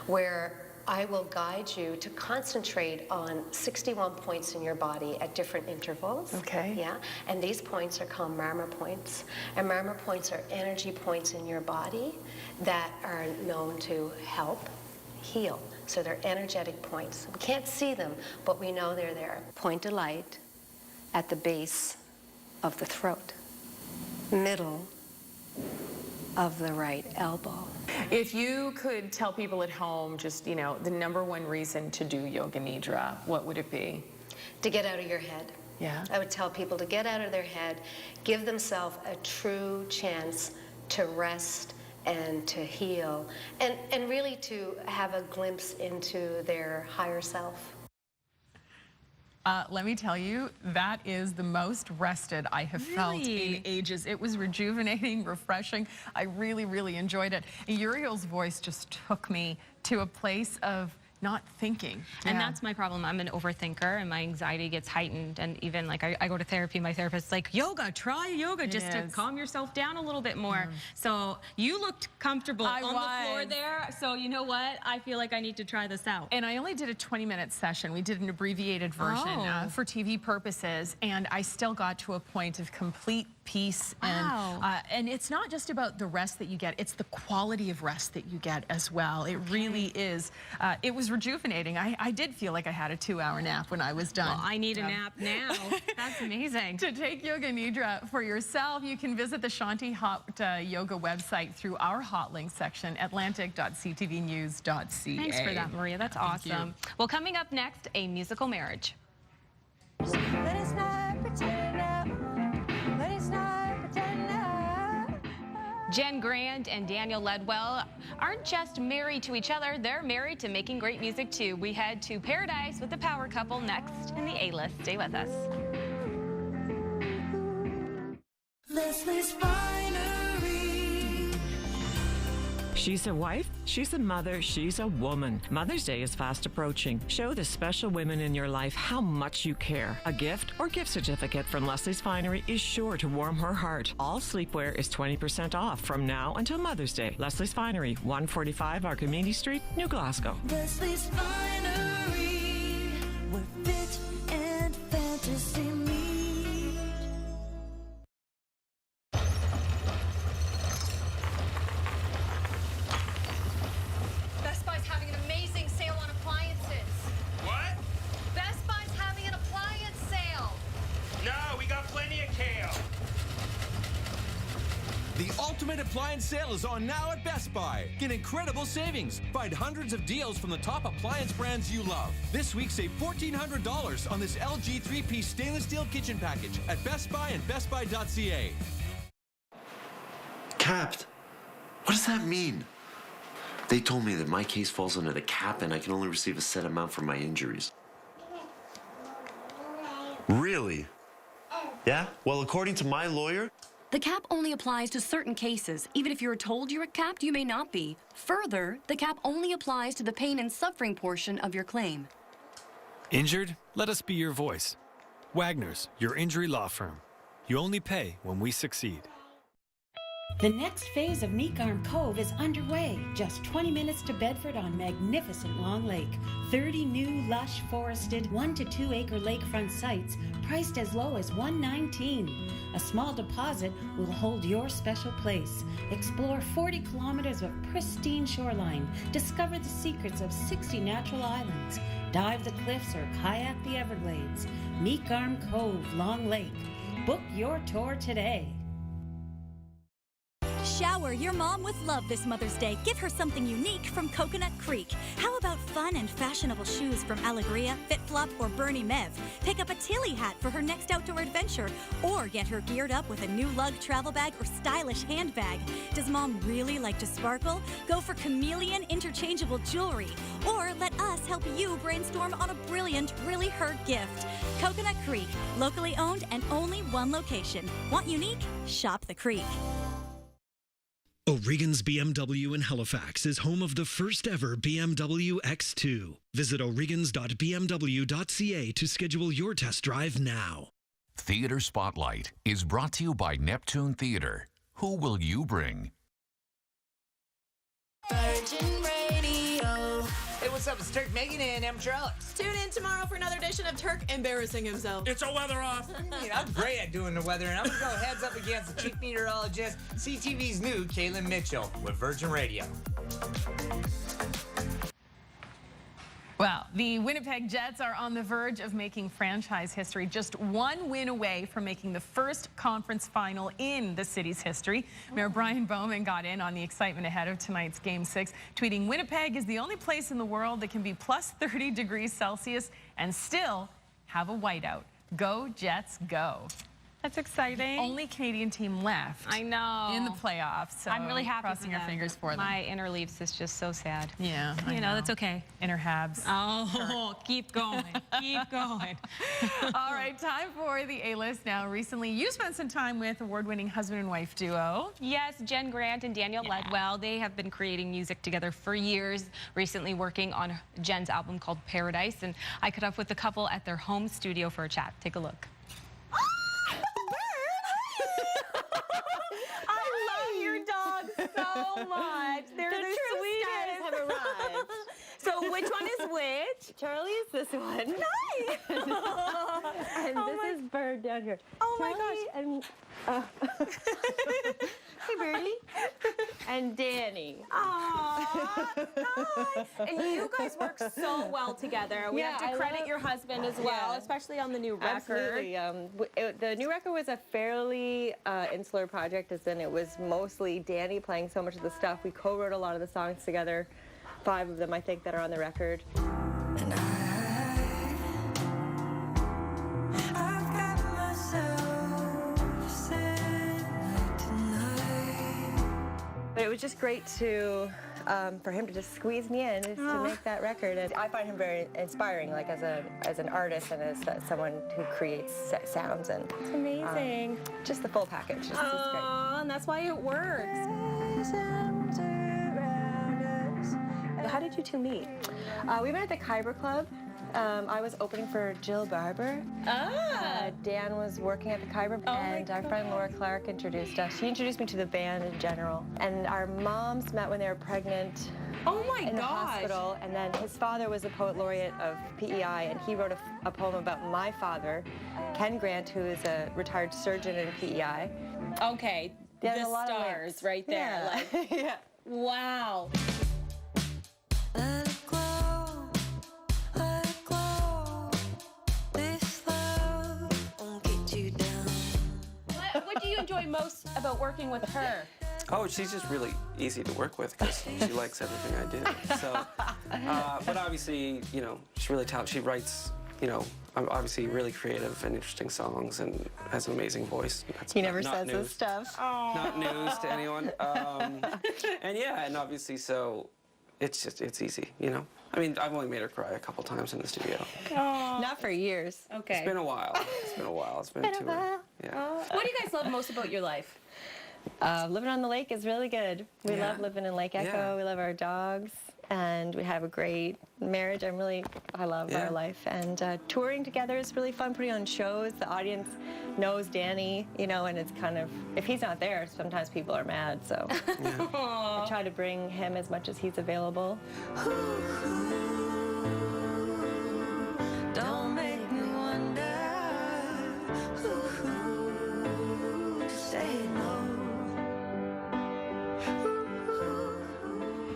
where I will guide you to concentrate on 61 points in your body at different intervals. Okay. Yeah. And these points are called marmor points. And marmor points are energy points in your body that are known to help heal. So they're energetic points. We can't see them, but we know they're there. Point a light at the base of the throat, middle of the right elbow. If you could tell people at home just, you know, the #1 reason to do Yoga Nidra, what would it be? To get out of your head. Yeah. I would tell people to get out of their head, give themselves a true chance to rest and to heal, and really to have a glimpse into their higher self. Let me tell you, that is the most rested I have felt in ages. It was rejuvenating, refreshing. I really, really enjoyed it. Uriel's voice just took me to a place of not thinking. And that's my problem. I'm an overthinker and my anxiety gets heightened. And even like I go to therapy, my therapist's like, yoga, try yoga just to calm yourself down a little bit more. So you looked comfortable on the floor there. So you know what? I feel like I need to try this out. And I only did a 20-minute session. We did an abbreviated version for TV purposes. And I still got to a point of complete peace. And it's not just about the rest that you get. It's the quality of rest that you get as well. It really is. It was rejuvenating. I did feel like I had a 2-hour nap when I was done. Well, I need a nap now. That's amazing. To take Yoga Nidra for yourself, you can visit the Shanti Hot Yoga website through our hot link section, atlantic.ctvnews.ca. Thanks for that, Maria. That's awesome. Well, coming up next, a musical marriage. Let us not pretend now. Let us not pretend now. Jen Grant and Daniel Ledwell aren't just married to each other, they're married to making great music too. We head to Paradise with the power couple next in the A-List. Stay with us. Leslie's Finery. She's a wife, she's a mother, she's a woman. Mother's Day is fast approaching. Show the special women in your life how much you care. A gift or gift certificate from Leslie's Finery is sure to warm her heart. All sleepwear is 20% off from now until Mother's Day. Leslie's Finery, 145 Archimedes Street, New Glasgow. Leslie's Finery, where fit and fantasy meet. Best Buy's having an amazing sale on appliances. What? Best Buy's having an appliance sale. No, we got plenty of kale. The ultimate appliance sale is on now at Best Buy. Get incredible savings. Find hundreds of deals from the top appliance brands you love. This week, save $1,400 on this LG 3-piece stainless steel kitchen package at Best Buy and bestbuy.ca. Capped? What does that mean? They told me that my case falls under the cap and I can only receive a set amount for my injuries. Really? Yeah? Well, according to my lawyer, the cap only applies to certain cases. Even if you're told you're capped, you may not be. Further, the cap only applies to the pain and suffering portion of your claim. Injured? Let us be your voice. Wagner's, your injury law firm. You only pay when we succeed. The next phase of Meek Arm Cove is underway. Just 20 minutes to Bedford on magnificent Long Lake. 30 new, lush, forested, 1 to 2 acre lakefront sites priced as low as $119. A small deposit will hold your special place. Explore 40 kilometers of pristine shoreline. Discover the secrets of 60 natural islands. Dive the cliffs or kayak the Everglades. Meek Arm Cove, Long Lake. Book your tour today. Shower your mom with love this Mother's Day. Give her something unique from Coconut Creek. How about fun and fashionable shoes from Alegria, FitFlop, or Bernie Mev? Pick up a Tilly hat for her next outdoor adventure, or get her geared up with a new lug travel bag or stylish handbag. Does mom really like to sparkle? Go for chameleon interchangeable jewelry, or let us help you brainstorm on a brilliant, really her gift. Coconut Creek, locally owned and only one location. Want unique? Shop the Creek. O'Regan's BMW in Halifax is home of the first ever BMW X2. Visit o'regans.bmw.ca to schedule your test drive now. Theater Spotlight is brought to you by Neptune Theater. Who will you bring? Virgin Radio. Hey, what's up? It's Turk, Megan, and I'm Alex. Tune in tomorrow for another edition of Turk embarrassing himself. It's a weather off. I'm great at doing the weather, and I'm going to go heads up against the chief meteorologist, CTV's new Kaylin Mitchell, with Virgin Radio. Well, the Winnipeg Jets are on the verge of making franchise history, just one win away from making the first conference final in the city's history. Mayor Brian Bowman got in on the excitement ahead of tonight's Game 6, tweeting, "Winnipeg is the only place in the world that can be plus 30 degrees Celsius and still have a whiteout. Go Jets, go." That's exciting. Only Canadian team left. I know. In the playoffs. So I'm really happy crossing for our them. fingers for them. My inner Leafs is just so sad. Yeah, You know, that's okay. Inner Habs. Oh, keep going. Keep going. All right, time for the A-list now. Recently, you spent some time with award-winning husband and wife duo. Yes, Jen Grant and Daniel Ledwell. They have been creating music together for years, recently working on Jen's album called Paradise. And I caught up with the couple at their home studio for a chat. Take a look. So much. They're the sweetest. Have arrived. So which one is which? Charlie's this one. Nice. And this is Bird down here. Oh Charlie my gosh. And hey Birdie. And Danny. Aww. Nice. And you guys work so well together. We have to credit your husband as well, especially on the new record. Absolutely. The new record was a fairly insular project, as in it was mostly Danny playing so much of the stuff. We co-wrote a lot of the songs together, 5 of them I think that are on the record. But it was just great to, for him to just squeeze me in to make that record. And I find him very inspiring, like as an artist and as someone who creates sounds and it's amazing. Just the full package. It's great. And that's why it works. How did you two meet? We met at the Khyber Club. I was opening for Jill Barber. Dan was working at the Khyber, and our friend Laura Clark introduced us. She introduced me to the band in general. And our moms met when they were pregnant in the hospital. And then his father was a poet laureate of PEI, and he wrote a poem about my father, Ken Grant, who is a retired surgeon in PEI. Okay, the stars right there. Yeah. Like, yeah. Wow. What do you enjoy most about working with her? Oh, she's just really easy to work with because she likes everything I do. So, but obviously, you know, she's really talented. She writes, you know, obviously really creative and interesting songs and has an amazing voice. That's He never says this stuff. Not news to anyone. And yeah, and obviously, so it's easy, you know. I mean, I've only made her cry a couple times in the studio. Not for years. Okay. It's been a while. It's been a while. It's been a tour. Yeah. What do you guys love most about your life? Living on the lake is really good. We love living in Lake Echo. Yeah. We love our dogs, and we have a great marriage. I love our life. And touring together is really fun, putting on shows. The audience knows Danny, you know, and it's kind of, if he's not there, sometimes people are mad. So I try to bring him as much as he's available. Don't make me wonder. Say no.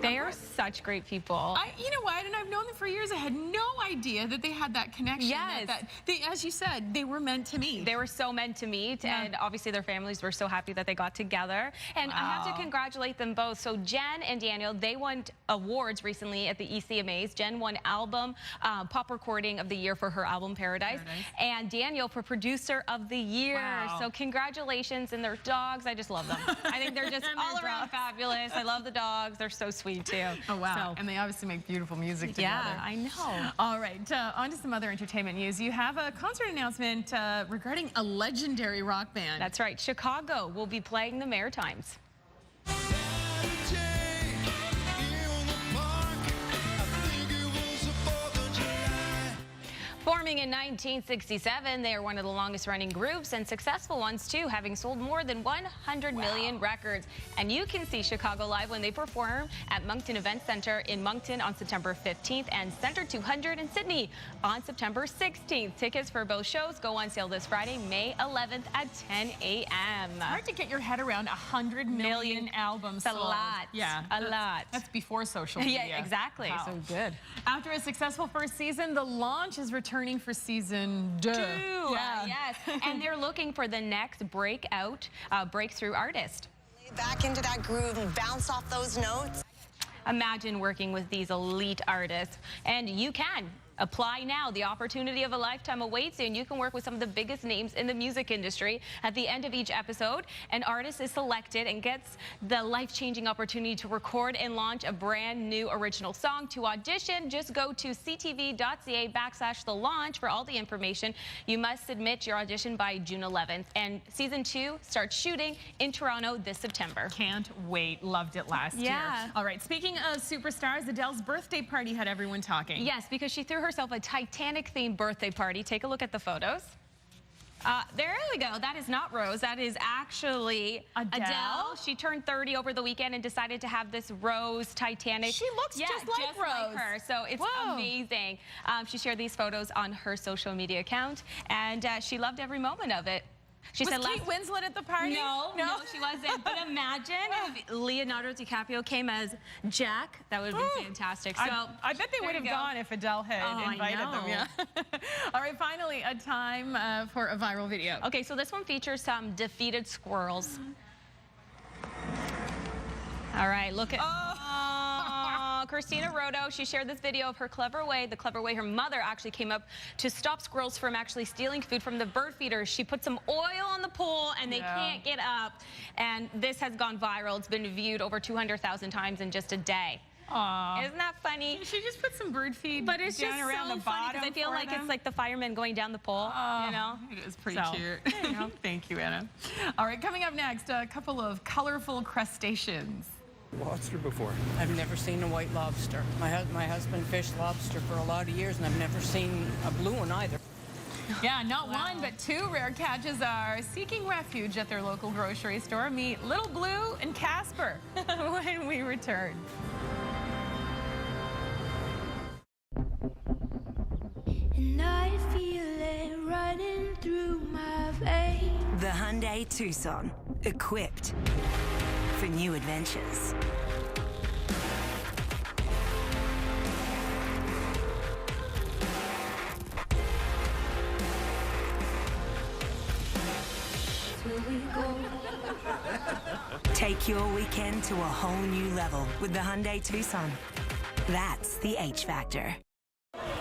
They are such great people. You know what? And I've known them for years. I had no idea that they had that connection. Yes. That they, as you said, they were meant to meet. They were so meant to meet, and obviously their families were so happy that they got together. And I have to congratulate them both. So Jen and Daniel, they won awards recently at the ECMAs. Jen won Album Pop Recording of the Year for her album Paradise, and Daniel for Producer of the Year. Wow. So congratulations, and their dogs, I just love them. I think they're just all around fabulous. I love the dogs. They're so sweet too. Oh, wow. So, and they obviously make beautiful music together. yeah, I know. All right, on to some other entertainment news. You have a concert announcement regarding a legendary rock band. That's right. Chicago will be playing the Maritimes. Forming in 1967, they are one of the longest-running groups and successful ones, too, having sold more than 100 million records. And you can see Chicago live when they perform at Moncton Event Center in Moncton on September 15th and Center 200 in Sydney on September 16th. Tickets for both shows go on sale this Friday, May 11th at 10 a.m. Hard to get your head around 100 million albums That's sold. a lot. Yeah, a lot. That's before social media. Yeah, exactly. Wow. So good. After a successful first season, The Launch is returning for season 2. Yeah. Yes, and they're looking for the next breakthrough artist. Back into that groove and bounce off those notes. Imagine working with these elite artists, and you can. Apply now. The opportunity of a lifetime awaits you, and you can work with some of the biggest names in the music industry. At the end of each episode, an artist is selected and gets the life-changing opportunity to record and launch a brand new original song. To audition, just go to CTV.ca/the launch for all the information. You must submit your audition by June 11th. And season 2 starts shooting in Toronto this September. Can't wait. Loved it last year. All right, speaking of superstars, Adele's birthday party had everyone talking. Yes, because she threw herself a Titanic-themed birthday party. Take a look at the photos. There we go. That is not Rose. That is actually Adele. She turned 30 over the weekend and decided to have this Rose Titanic. She looks just like Rose. Like her. So it's amazing. She shared these photos on her social media account, and she loved every moment of it. She was said, Kate Winslet at the party? No, she wasn't. But imagine if Leonardo DiCaprio came as Jack. That would be fantastic. So I bet they would have gone if Adele had invited them. Yeah. All right, finally, a time for a viral video. Okay, so this one features some defeated squirrels. All right, look at Christina Rodo. She shared this video of her clever way, the clever way her mother actually came up to stop squirrels from actually stealing food from the bird feeders. She put some oil on the pole and they can't get up. And this has gone viral. It's been viewed over 200,000 times in just a day. Aww. Isn't that funny? She just put some bird feed but it's down just around so the funny bottom. I feel like it's like the firemen going down the pole, you know? It is pretty cute. Thank you, Anna. All right, coming up next, a couple of colorful crustaceans. Lobster before. I've never seen a white lobster. My husband fished lobster for a lot of years, and I've never seen a blue one either. Yeah, not one, but 2 rare catches are seeking refuge at their local grocery store. Meet Little Blue and Casper when we return. And I feel it running through my veins. The Hyundai Tucson, equipped for new adventures. Take your weekend to a whole new level with the Hyundai Tucson. That's the H Factor.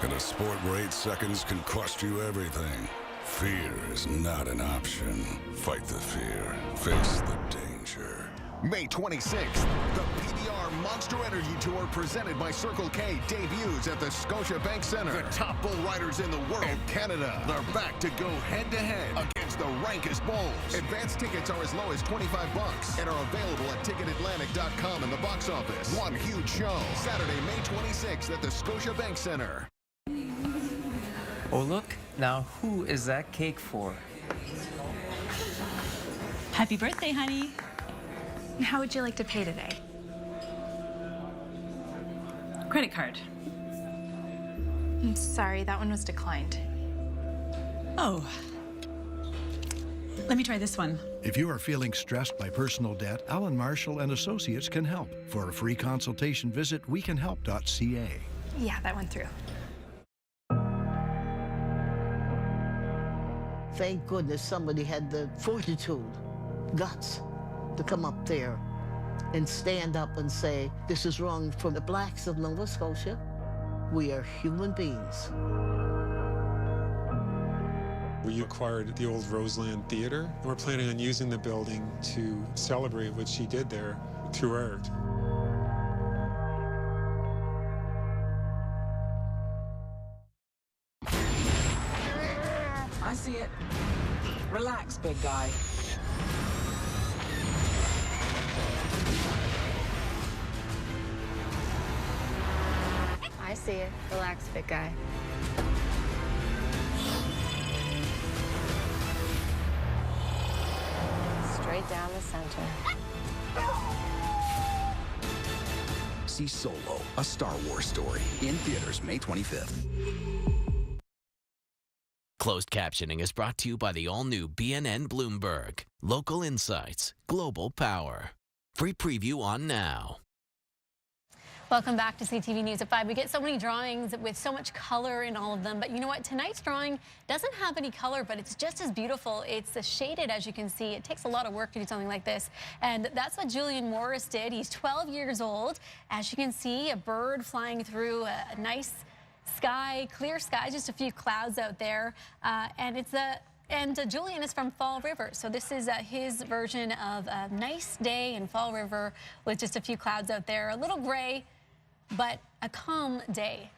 In a sport where 8 seconds can cost you everything, fear is not an option. Fight the fear. Face the danger. May 26th, the PBR Monster Energy Tour presented by Circle K debuts at the Scotiabank Centre. The top bull riders in the world and Canada are back to go head-to-head against the rankest bulls. Advance tickets are as low as $25 and are available at ticketatlantic.com in the box office. One huge show, Saturday, May 26th at the Scotiabank Centre. Oh, look. Now, who is that cake for? Happy birthday, honey. How would you like to pay today? Credit card. I'm sorry, that one was declined. Oh. Let me try this one. If you are feeling stressed by personal debt, Alan Marshall and Associates can help. For a free consultation, visit wecanhelp.ca. Yeah, that went through. Thank goodness somebody had the fortitude, guts, to come up there and stand up and say, this is wrong for the blacks of Nova Scotia. We are human beings. We acquired the old Roseland Theatre, and we're planning on using the building to celebrate what she did there through art. I see it. Relax, big guy. I see it. Relax, big guy. Straight down the center. See Solo, a Star Wars story, in theaters May 25th. Closed captioning is brought to you by the all-new BNN Bloomberg. Local insights, global power. Free preview on now. Welcome back to CTV News at 5. We get so many drawings with so much color in all of them, but you know what? Tonight's drawing doesn't have any color, but it's just as beautiful. It's shaded, as you can see. It takes a lot of work to do something like this, and that's what Julian Morris did. He's 12 years old. As you can see, a bird flying through a nice sky, clear skies, just a few clouds out there. And Julian is from Fall River, so this is his version of a nice day in Fall River with just a few clouds out there. A little gray, but a calm day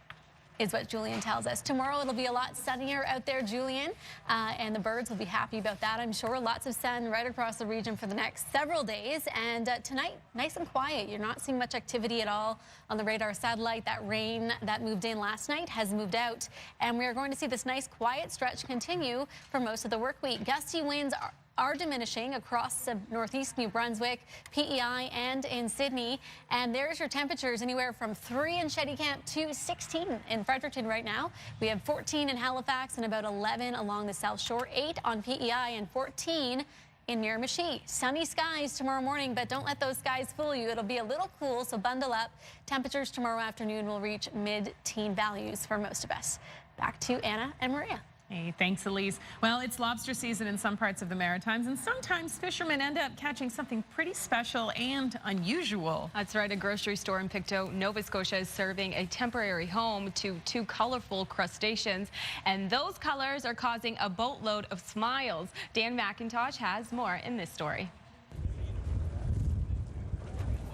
is what Julian tells us. Tomorrow it'll be a lot sunnier out there, Julian, and the birds will be happy about that, I'm sure. Lots of sun right across the region for the next several days. And tonight, nice and quiet. You're not seeing much activity at all on the radar satellite. That rain that moved in last night has moved out, and we're going to see this nice quiet stretch continue for most of the work week. Gusty winds are diminishing across northeast New Brunswick, PEI, and in Sydney. And there's your temperatures, anywhere from 3 in Shettycamp to 16 in Fredericton right now. We have 14 in Halifax and about 11 along the South Shore, 8 on PEI and 14 in Miramichi. Sunny skies tomorrow morning, but don't let those skies fool you. It'll be a little cool, so bundle up. Temperatures tomorrow afternoon will reach mid-teen values for most of us. Back to Anna and Maria. Hey, thanks, Elise. Well, it's lobster season in some parts of the Maritimes, and sometimes fishermen end up catching something pretty special and unusual. That's right. A grocery store in Pictou, Nova Scotia is serving a temporary home to 2 colorful crustaceans, and those colors are causing a boatload of smiles. Dan McIntosh has more in this story.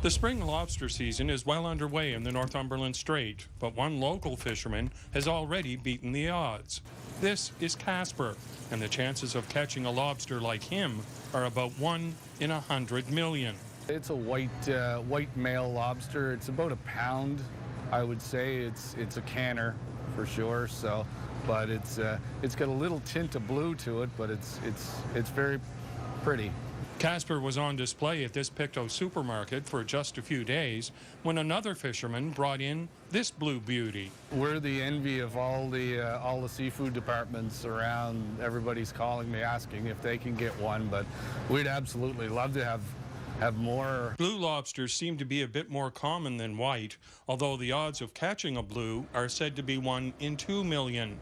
The spring lobster season is well underway in the Northumberland Strait, but one local fisherman has already beaten the odds. This is Casper, and the chances of catching a lobster like him are about 1 in 100 million. It's a white male lobster. It's about a pound, I would say. It's a canner for sure. So, but it's got a little tint of blue to it, but it's very pretty. Casper was on display at this Pictou supermarket for just a few days when another fisherman brought in this blue beauty. We're the envy of all the seafood departments around. Everybody's calling me asking if they can get one, but we'd absolutely love to have more. Blue lobsters seem to be a bit more common than white, although the odds of catching a blue are said to be 1 in 2 million.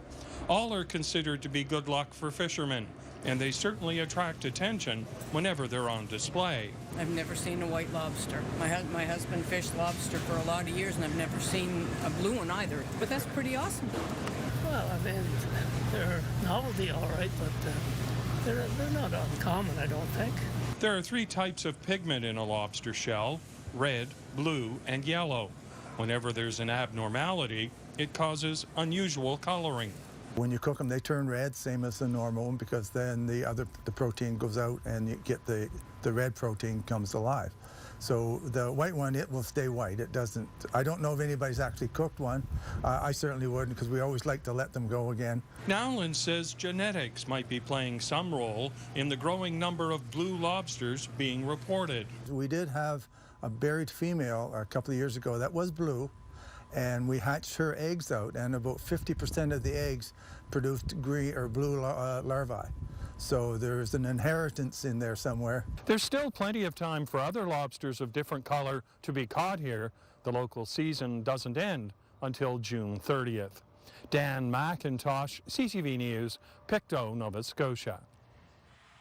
All are considered to be good luck for fishermen, and they certainly attract attention whenever they're on display. I've never seen a white lobster. My husband fished lobster for a lot of years, and I've never seen a blue one either. But that's pretty awesome. Well, I mean, they're novelty, all right, but they're not uncommon, I don't think. There are 3 types of pigment in a lobster shell: red, blue, and yellow. Whenever there's an abnormality, it causes unusual coloring. When you cook them, they turn red, same as the normal one, because then the protein goes out and you get the red protein comes alive. So the white one, it will stay white. It doesn't. I don't know if anybody's actually cooked one. I certainly wouldn't, because we always like to let them go again. Nowlin says genetics might be playing some role in the growing number of blue lobsters being reported. We did have a buried female a couple of years ago that was blue, and we hatched her eggs out, and about 50% of the eggs produced green or blue larvae. So there's an inheritance in there somewhere. There's still plenty of time for other lobsters of different color to be caught here. The local season doesn't end until June 30th. Dan McIntosh, CTV News, Pictou, Nova Scotia.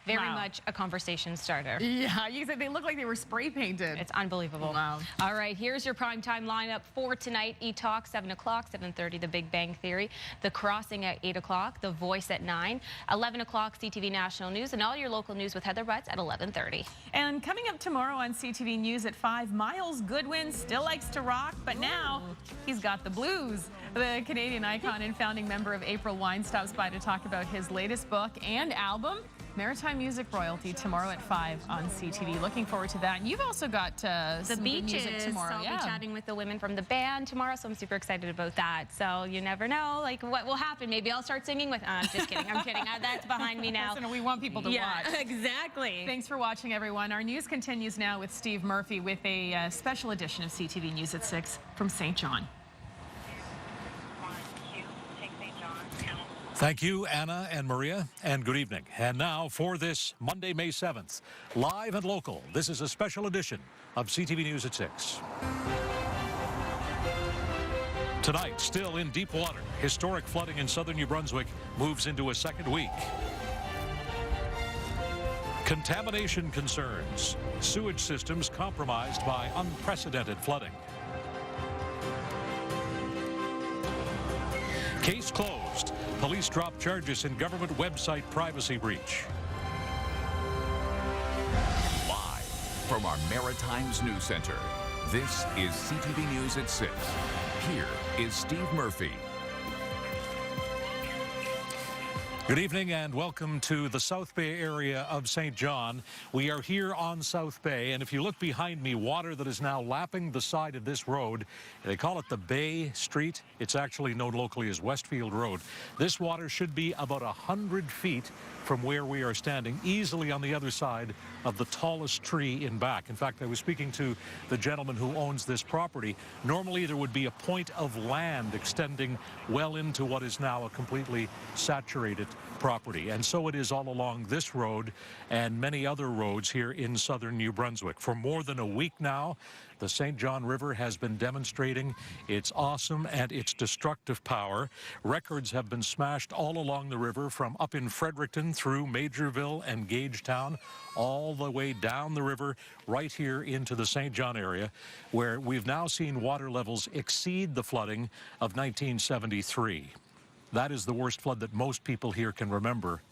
Very much a conversation starter. Yeah, you said they look like they were spray painted. It's unbelievable. Wow. All right, here's your primetime lineup for tonight. E-Talk, 7 o'clock, 7:30, The Big Bang Theory. The Crossing at 8 o'clock, The Voice at 9, 11 o'clock, CTV National News, and all your local news with Heather Butts at 11:30. And coming up tomorrow on CTV News at 5, Miles Goodwin still likes to rock, but now he's got the blues. The Canadian icon and founding member of April Wine stops by to talk about his latest book and album, Maritime Music Royalty, tomorrow at 5 on CTV. Looking forward to that. And you've also got the some beaches good music tomorrow. I'll be chatting with the women from the band tomorrow, so I'm super excited about that. So you never know, like, what will happen. Maybe I'll start singing with. I'm just kidding. I'm kidding. That's behind me now. Listen, we want people to watch. Exactly. Thanks for watching, everyone. Our news continues now with Steve Murphy with a special edition of CTV News at 6 from St. John. Thank you, Anna and Maria, and good evening. And now for this Monday, May 7th, live and local, this is a special edition of CTV News at 6. Tonight, still in deep water, historic flooding in southern New Brunswick moves into a second week. Contamination concerns, sewage systems compromised by unprecedented flooding. Case closed. Police drop charges in government website privacy breach. Live from our Maritimes News Center, this is CTV News at 6. Here is Steve Murphy. Good evening and welcome to the South Bay area of St. John. We are here on South Bay, and if you look behind me, water that is now lapping the side of this road. They call it the Bay Street. It's actually known locally as Westfield Road. This water should be about 100 feet from where we are standing, easily on the other side of the tallest tree in back. In fact, I was speaking to the gentleman who owns this property. Normally, there would be a point of land extending well into what is now a completely saturated property. And so it is all along this road and many other roads here in southern New Brunswick. For more than a week now, the St. John River has been demonstrating its awesome and its destructive power. Records have been smashed all along the river, from up in Fredericton through Majorville and Gagetown, all the way down the river right here into the St. John area, where we've now seen water levels exceed the flooding of 1973. That is the worst flood that most people here can remember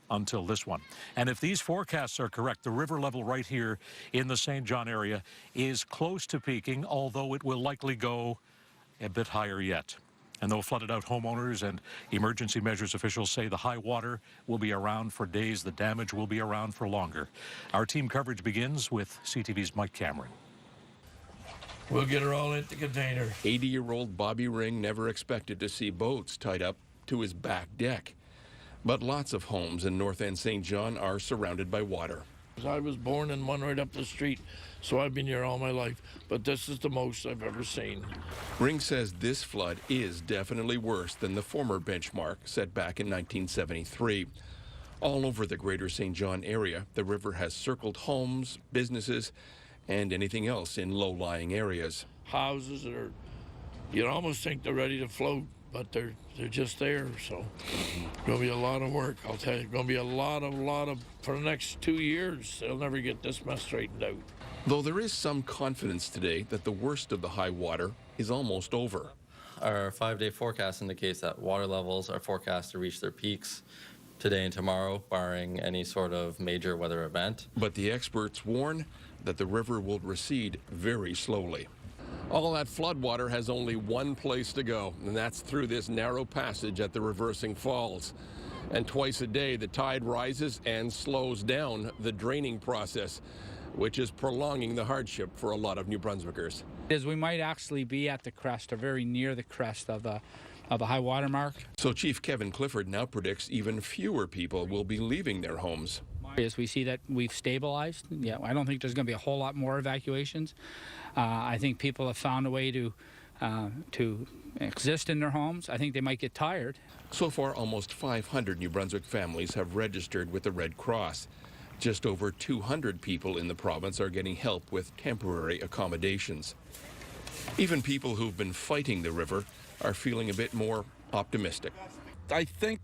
until this one. And if these forecasts are correct, the river level right here in the St. John area is close to peaking, although it will likely go a bit higher yet. And though flooded out homeowners and emergency measures officials say the high water will be around for days, the damage will be around for longer. Our team coverage begins with CTV's Mike Cameron. We'll get her all into container. 80-year-old Bobby Ring never expected to see boats tied up to his back deck. But lots of homes in North End St. John are surrounded by water. I was born in one right up the street, so I've been here all my life, but this is the most I've ever seen. Ring says this flood is definitely worse than the former benchmark set back in 1973. All over the greater St. John area, the river has circled homes, businesses, and anything else in low-lying areas. Houses that are, you'd almost think they're ready to float, but they're just there, so going to be a lot of work. I'll tell you, going to be a lot of, for the next 2 years, they'll never get this mess straightened out. Though there is some confidence today that the worst of the high water is almost over. Our 5-day forecast indicates that water levels are forecast to reach their peaks today and tomorrow, barring any sort of major weather event. But the experts warn that the river will recede very slowly. All that floodwater has only one place to go, and that's through this narrow passage at the Reversing Falls. And twice a day, the tide rises and slows down the draining process, which is prolonging the hardship for a lot of New Brunswickers. Is we might actually be at the crest or very near the crest of the high water mark. So Chief Kevin Clifford now predicts even fewer people will be leaving their homes. As we see that we've stabilized, yeah, I don't think there's going to be a whole lot more evacuations. I think people have found a way to exist in their homes. I think they might get tired. So far, almost 500 New Brunswick families have registered with the Red Cross. Just over 200 people in the province are getting help with temporary accommodations. Even people who've been fighting the river are feeling a bit more optimistic. I think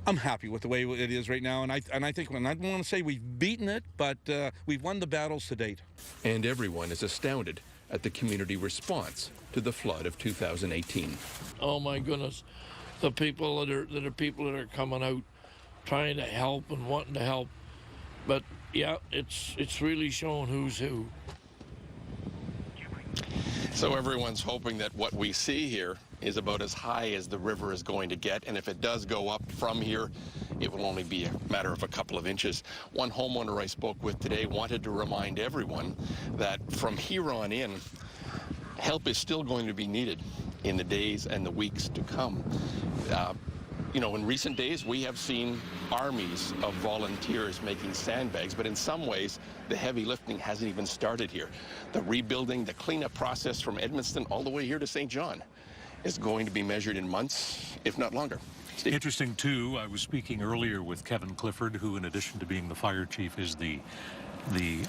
I'm happy with the way it is right now, and I think, I don't want to say we've beaten it, but we've won the battles to date. And everyone is astounded at the community response to the flood of 2018. Oh my goodness, the people that are coming out, trying to help and wanting to help, but yeah, it's really showing who's who. So everyone's hoping that what we see here is about as high as the river is going to get, and if it does go up from here, it will only be a matter of a couple of inches. One homeowner I spoke with today wanted to remind everyone that from here on in, help is still going to be needed in the days and the weeks to come. In recent days, we have seen armies of volunteers making sandbags, but in some ways, the heavy lifting hasn't even started here. The rebuilding, the cleanup process from Edmundston all the way here to St. John is going to be measured in months, if not longer. Steve? Interesting, too, I was speaking earlier with Kevin Clifford, who, in addition to being the fire chief, is the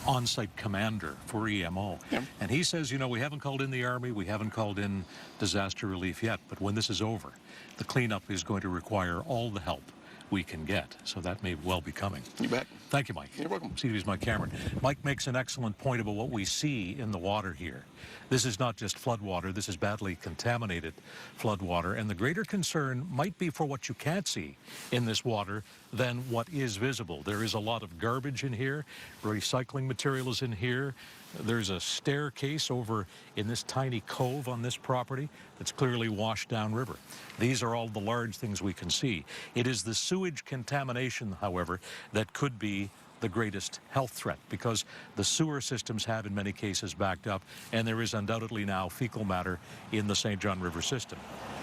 on-site commander for EMO. Yep. And he says, we haven't called in the Army, we haven't called in disaster relief yet, but when this is over, the cleanup is going to require all the help we can get. So that may well be coming. You bet. Thank you, Mike. You're welcome. CTV's Mike Cameron. Mike makes an excellent point about what we see in the water here. This is not just floodwater, this is badly contaminated floodwater, and the greater concern might be for what you can't see in this water than what is visible. There is a lot of garbage in here, recycling material is in here. There's a staircase over in this tiny cove on this property that's clearly washed downriver. These are all the large things we can see. It is the sewage contamination, however, that could be the greatest health threat, because the sewer systems have in many cases backed up, and there is undoubtedly now fecal matter in the St. John River system.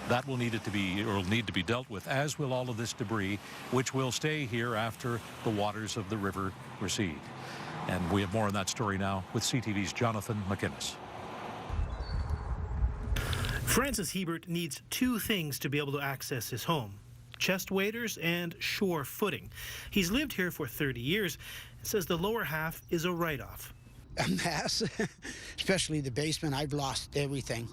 That will need to be dealt with, as will all of this debris, which will stay here after the waters of the river recede. And we have more on that story now with CTV's Jonathan McInnes. Francis Hebert needs two things to be able to access his home: chest waders and shore footing. He's lived here for 30 years and says the lower half is a write-off. A mess, especially the basement. I've lost everything: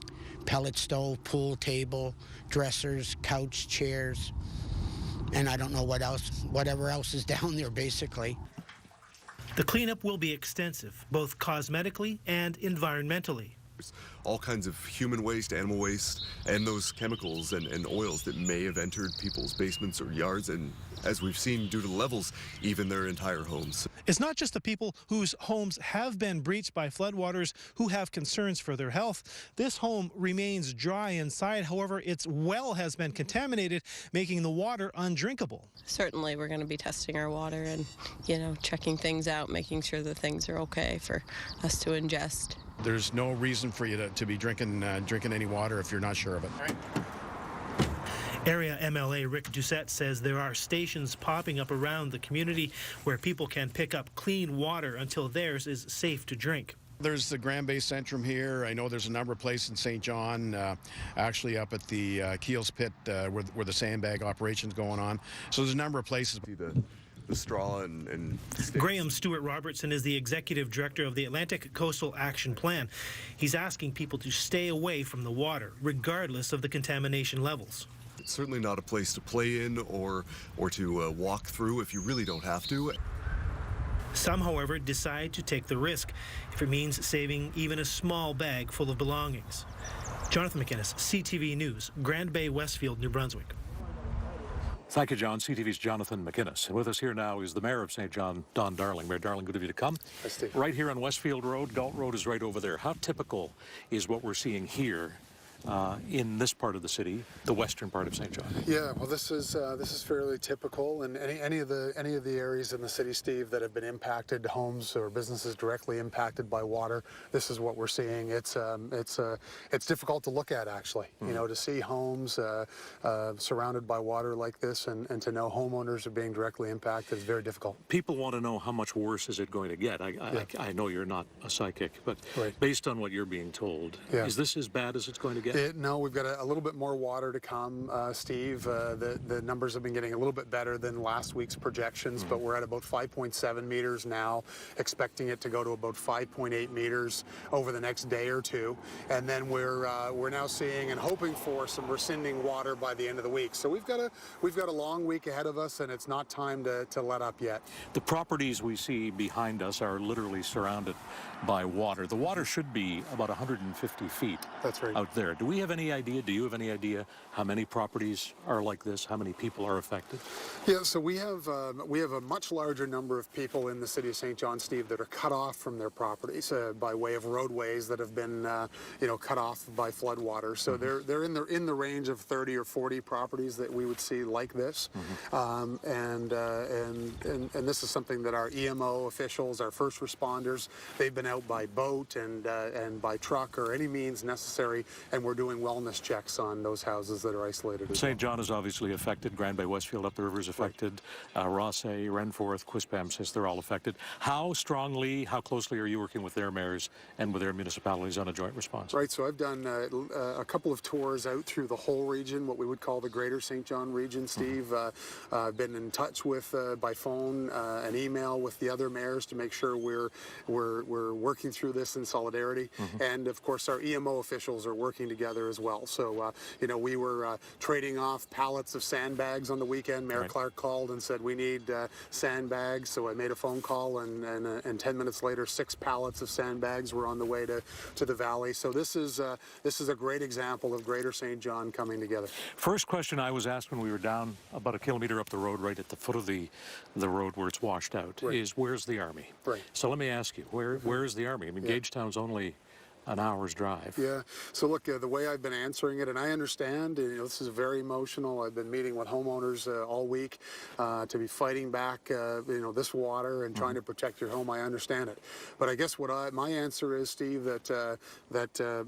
pellet stove, pool table, dressers, couch, chairs, and I don't know what else, whatever else is down there, basically. The cleanup will be extensive, both cosmetically and environmentally. All kinds of human waste, animal waste, and those chemicals and oils that may have entered people's basements or yards, and as we've seen, due to the levels, even their entire homes. It's not just the people whose homes have been breached by floodwaters who have concerns for their health. This home remains dry inside. However, its well has been contaminated, making the water undrinkable. Certainly, we're going to be testing our water and, checking things out, making sure that things are okay for us to ingest. There's no reason for you to be drinking any water if you're not sure of it. Area MLA Rick Doucette says there are stations popping up around the community where people can pick up clean water until theirs is safe to drink. There's the Grand Bay Centrum here. I know there's a number of places in St. John, actually up at the Keels Pit where the sandbag operation's going on. So there's a number of places. The straw and Graham Stewart Robertson is the executive director of the Atlantic Coastal Action Plan. He's asking people to stay away from the water, regardless of the contamination levels. It's certainly not a place to play in or to walk through if you really don't have to. Some, however, decide to take the risk if it means saving even a small bag full of belongings. Jonathan McInnes, CTV News, Grand Bay, Westfield, New Brunswick. Thank you, John. CTV's Jonathan McInnes. And with us here now is the Mayor of St. John, Don Darling. Mayor Darling, good of you to come. Hi, Steve. Right here on Westfield Road, Galt Road is right over there. How typical is what we're seeing here in this part of the city, the western part of St. John? Yeah, well, this is fairly typical, and any of the areas in the city, Steve, that have been impacted, homes or businesses directly impacted by water, this is what we're seeing. It's difficult to look at, actually. To see homes surrounded by water like this, and to know homeowners are being directly impacted is very difficult. People want to know how much worse is it going to get. I know you're not a psychic, but right. Based on what you're being told, is this as bad as it's going to get? No, we've got a little bit more water to come, Steve. The numbers have been getting a little bit better than last week's projections, but we're at about 5.7 meters now, expecting it to go to about 5.8 meters over the next day or two. And then we're now seeing and hoping for some rescinding water by the end of the week. So we've got a long week ahead of us, and it's not time to let up yet. The properties we see behind us are literally surrounded by water. The water should be about 150 feet out there. Do we have any idea, do you have any idea how many properties are like this, how many people are affected? Yeah, so we have a much larger number of people in the city of St. John, Steve, that are cut off from their properties by way of roadways that have been cut off by floodwater. So they're in the range of 30 or 40 properties that we would see like this. And this is something that our EMO officials, our first responders, they've been out by boat and by truck or any means necessary, and we're doing wellness checks on those houses that are isolated. St. John is obviously affected. Grand Bay, Westfield, up the river is affected. Rossay, Renforth, Quispamsis, they're all affected. How strongly, how closely are you working with their mayors and with their municipalities on a joint response? Right, so I've done a couple of tours out through the whole region, what we would call the greater St. John region, Steve. I've been in touch with, by phone and email with the other mayors to make sure we're working through this in solidarity. And of course our EMO officials are working together together as well. So, you know, we were trading off pallets of sandbags on the weekend. Mayor Clark called and said, we need sandbags. So I made a phone call, and 10 minutes later, 6 pallets of sandbags were on the way to the valley. So this is a great example of Greater St. John coming together. First question I was asked when we were down about a kilometer up the road, right at the foot of the road where it's washed out, is where's the Army? Right. So let me ask you, where is the Army? I mean, Gagetown's only an hour's drive. Yeah. So look, the way I've been answering it, and I understand, you know, this is very emotional. I've been meeting with homeowners all week to be fighting back, you know, this water and trying to protect your home. I understand it, but I guess my answer is, Steve, that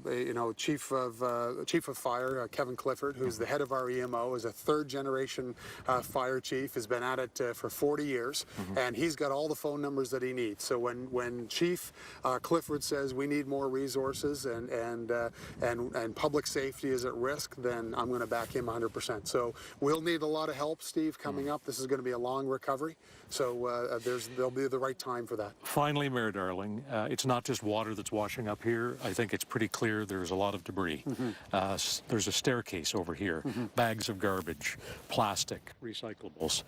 you know, Chief of Fire Kevin Clifford, who's the head of our EMO, is a third-generation fire chief, has been at it for 40 years, and he's got all the phone numbers that he needs. So when Chief Clifford says we need more resources and public safety is at risk, then I'm going to back him 100%. So we'll need a lot of help, Steve, coming up. This is going to be a long recovery, so there'll be the right time for that. Finally, Mayor Darling, it's not just water that's washing up here. I think it's pretty clear there's a lot of debris. There's a staircase over here, bags of garbage, plastic, recyclables.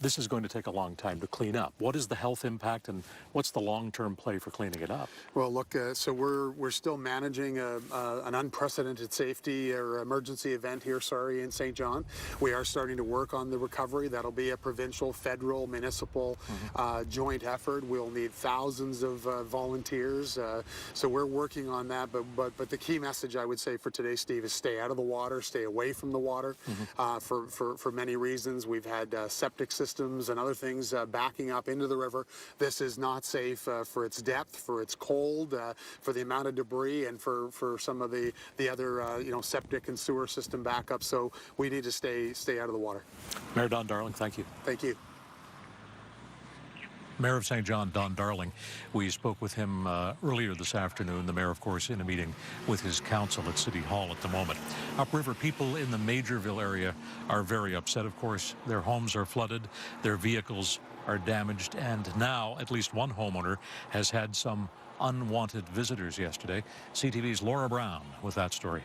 This is going to take a long time to clean up. What is the health impact, and what's the long-term play for cleaning it up? Well, look, so we're still managing an unprecedented safety or emergency event here, in St. John. We are starting to work on the recovery. That'll be a provincial, federal, municipal joint effort. We'll need thousands of volunteers. So we're working on that. But the key message I would say for today, Steve, is stay out of the water, stay away from the water for many reasons. We've had septic systems and other things backing up into the river. This is not safe for its depth, for its cold, for the amount of debris, and for some of the other you know, septic and sewer system backup. So we need to stay out of the water. Mayor Don Darling, thank you. Thank you. Mayor of St. John, Don Darling. We spoke with him earlier this afternoon. The mayor, of course, in a meeting with his council at City Hall at the moment. Upriver people in the Majorville area are very upset, of course. Their homes are flooded, their vehicles are damaged, and now at least one homeowner has had some unwanted visitors yesterday. CTV's Laura Brown with that story.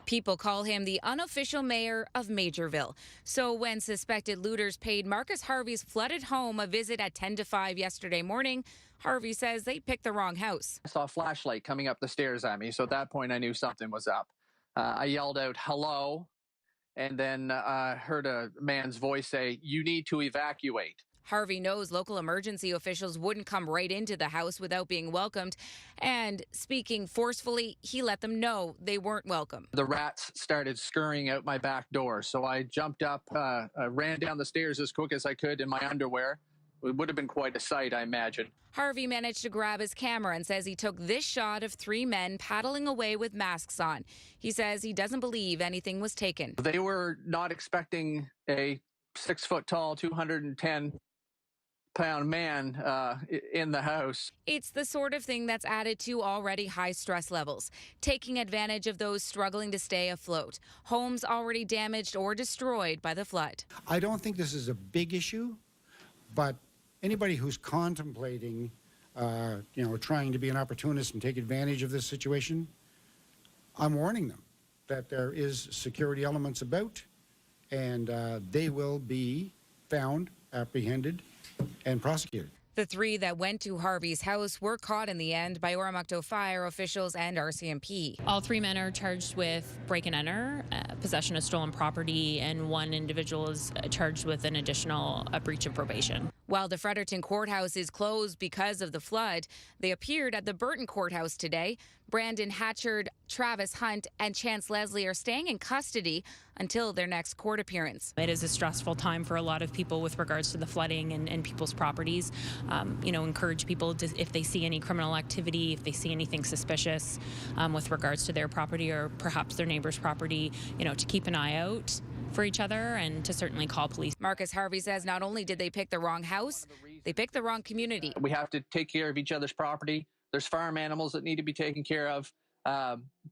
People call him the unofficial mayor of Majorville. So when suspected looters paid Marcus Harvey's flooded home a visit at 10 to 5 yesterday morning, Harvey says they picked the wrong house. I saw a flashlight coming up the stairs at me, so at that point I knew something was up. I yelled out, hello, and then I heard a man's voice say, you need to evacuate. Harvey knows local emergency officials wouldn't come right into the house without being welcomed. And speaking forcefully, he let them know they weren't welcome. The rats started scurrying out my back door. So I jumped up, ran down the stairs as quick as I could in my underwear. It would have been quite a sight, I imagine. Harvey managed to grab his camera and says he took this shot of 3 men paddling away with masks on. He says he doesn't believe anything was taken. They were not expecting a 6-foot-tall, 210-pound man in the house. It's the sort of thing that's added to already high stress levels, taking advantage of those struggling to stay afloat. Homes already damaged or destroyed by the flood. I don't think this is a big issue, but anybody who's contemplating, you know, trying to be an opportunist and take advantage of this situation, I'm warning them that there is security elements about, and they will be found, apprehended, and prosecuted. The 3 that went to Harvey's house were caught in the end by Oromocto Fire officials and RCMP. All 3 men are charged with break and enter, possession of stolen property, and 1 individual is charged with an additional breach of probation. While the Fredericton courthouse is closed because of the flood, they appeared at the Burton courthouse today. Brandon Hatchard, Travis Hunt, and Chance Leslie are staying in custody until their next court appearance. It is a stressful time for a lot of people with regards to the flooding and people's properties. You know, encourage people to, if they see any criminal activity, if they see anything suspicious with regards to their property or perhaps their neighbor's property, you know, to keep an eye out for each other and to certainly call police. Marcus Harvey says not only did they pick the wrong house, they picked the wrong community. We have to take care of each other's property. There's farm animals that need to be taken care of,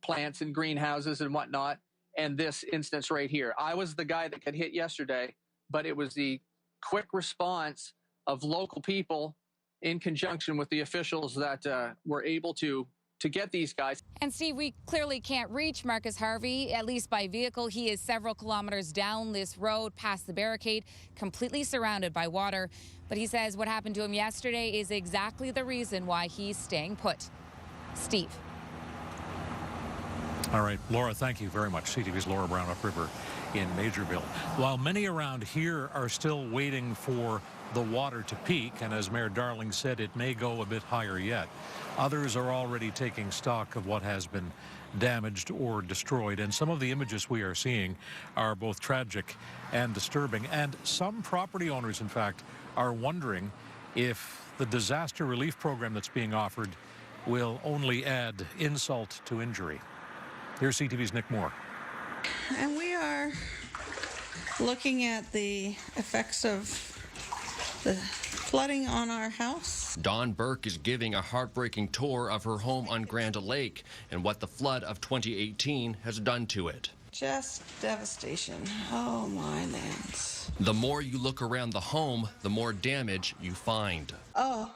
plants and greenhouses and whatnot. And this instance right here, I was the guy that got hit yesterday, but it was the quick response of local people in conjunction with the officials that were able to to get these guys. And Steve, we clearly can't reach Marcus Harvey, at least by vehicle. He is several kilometers down this road past the barricade, completely surrounded by water. But he says what happened to him yesterday is exactly the reason why he's staying put. Steve. All right, Laura, thank you very much. CTV's Laura Brown upriver in Majorville. While many around here are still waiting for the water to peak, and as Mayor Darling said, it may go a bit higher yet, others are already taking stock of what has been damaged or destroyed. And some of the images we are seeing are both tragic and disturbing. And some property owners, in fact, are wondering if the disaster relief program that's being offered will only add insult to injury. Here's CTV's Nick Moore. And we are looking at the effects of the flooding on our house. Dawn Burke is giving a heartbreaking tour of her home on Grand Lake and what the flood of 2018 has done to it. Just devastation. Oh, my lands. The more you look around the home, the more damage you find. Oh,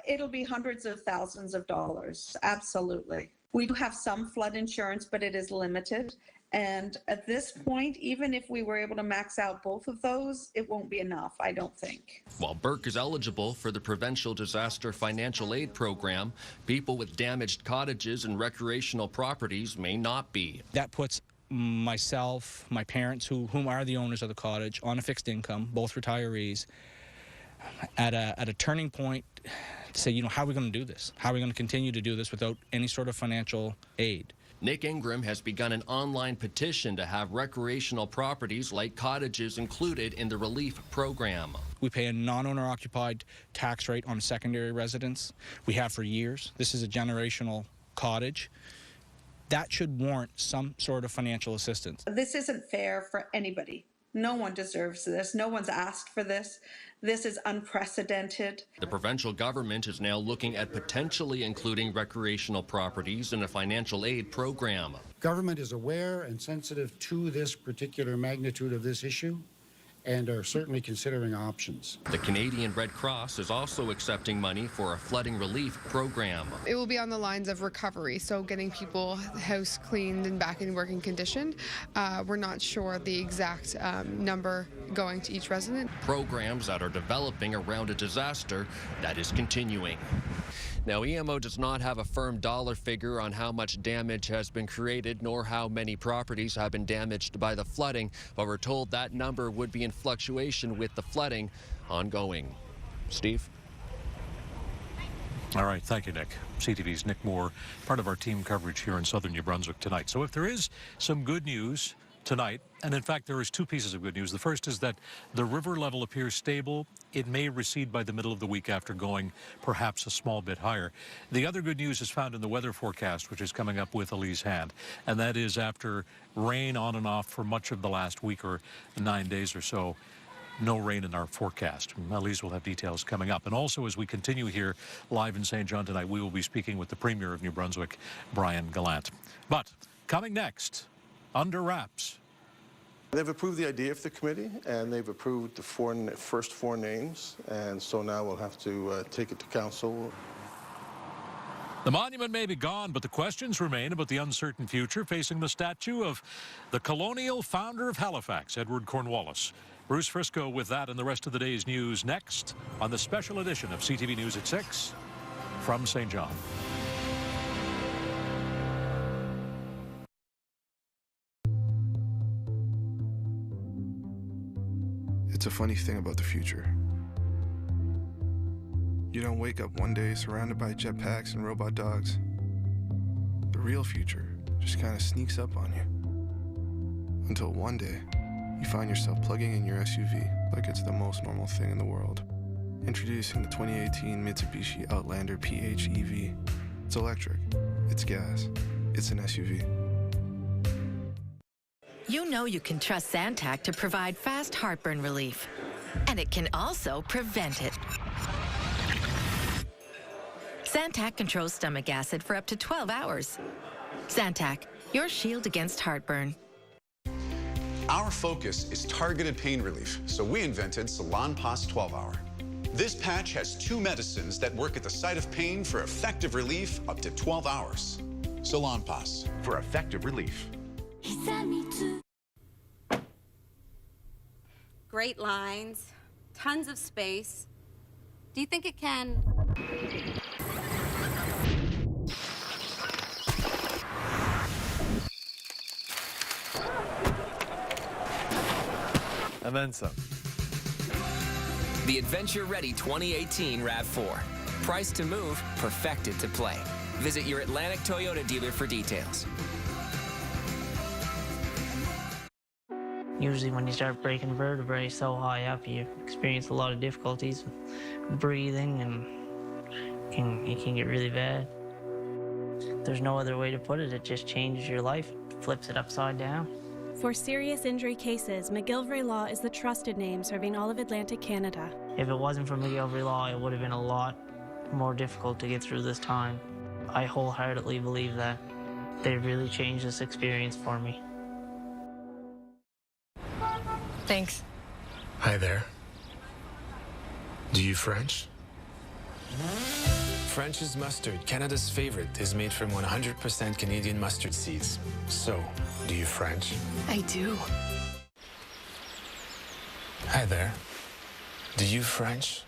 it'll be hundreds of thousands of dollars. Absolutely. We do have some flood insurance, but it is limited. And at this point, even if we were able to max out both of those, it won't be enough, I don't think. While Burke is eligible for the Provincial Disaster Financial Aid Program, people with damaged cottages and recreational properties may not be. That puts myself, my parents, whom are the owners of the cottage, on a fixed income, both retirees, at a turning point to say, you know, how are we going to do this? How are we going to continue to do this without any sort of financial aid? Nick Ingram has begun an online petition to have recreational properties like cottages included in the relief program. We pay a non-owner occupied tax rate on a secondary residence. We have for years. This is a generational cottage. That should warrant some sort of financial assistance. This isn't fair for anybody. No one deserves this. No one's asked for this. This is unprecedented. The provincial government is now looking at potentially including recreational properties in a financial aid program. Government is aware and sensitive to this particular magnitude of this issue and are certainly considering options. The Canadian Red Cross is also accepting money for a flooding relief program. It will be on the lines of recovery, so getting people house cleaned and back in working condition. We're not sure the exact number going to each resident. Programs that are developing around a disaster that is continuing. Now, EMO does not have a firm dollar figure on how much damage has been created nor how many properties have been damaged by the flooding, but we're told that number would be in fluctuation with the flooding ongoing. Steve? All right, thank you, Nick. CTV's Nick Moore, part of our team coverage here in southern New Brunswick tonight. So if there is some good news tonight, and in fact there is two pieces of good news. The first is that the river level appears stable. It may recede by the middle of the week after going perhaps a small bit higher. The other good news is found in the weather forecast, which is coming up with Elise Hand, and that is after rain on and off for much of the last week or 9 days or so, no rain in our forecast. Elise will have details coming up. And also, as we continue here live in St. John tonight, we will be speaking with the Premier of New Brunswick, Brian Gallant. But coming next, under wraps. They've approved the idea for the committee, and they've approved the first four names, and so now we'll have to take it to council. The monument may be gone, but the questions remain about the uncertain future facing the statue of the colonial founder of Halifax, Edward Cornwallis. Bruce Frisco with that and the rest of the day's news next on the special edition of CTV News at 6 from St. John. It's a funny thing about the future. You don't wake up one day surrounded by jetpacks and robot dogs. The real future just kind of sneaks up on you. Until one day, you find yourself plugging in your SUV like it's the most normal thing in the world. Introducing the 2018 Mitsubishi Outlander PHEV. It's electric, it's gas, it's an SUV. You know you can trust Zantac to provide fast heartburn relief. And it can also prevent it. Zantac controls stomach acid for up to 12 hours. Zantac, your shield against heartburn. Our focus is targeted pain relief, so we invented Salon Pass 12 Hour. This patch has 2 medicines that work at the site of pain for effective relief up to 12 hours. Salonpas, for effective relief. Great lines, tons of space. Do you think it can? And then some. The Adventure Ready 2018 RAV4. Priced to move, perfected to play. Visit your Atlantic Toyota dealer for details. Usually when you start breaking vertebrae so high up, you experience a lot of difficulties with breathing, and it can get really bad. There's no other way to put it. It just changes your life, flips it upside down. For serious injury cases, McGillivray Law is the trusted name serving all of Atlantic Canada. If it wasn't for McGillivray Law, it would have been a lot more difficult to get through this time. I wholeheartedly believe that they really changed this experience for me. Thanks. Hi there. Do you French? French's mustard, Canada's favorite, is made from 100% Canadian mustard seeds. So, do you French? I do. Hi there. Do you French?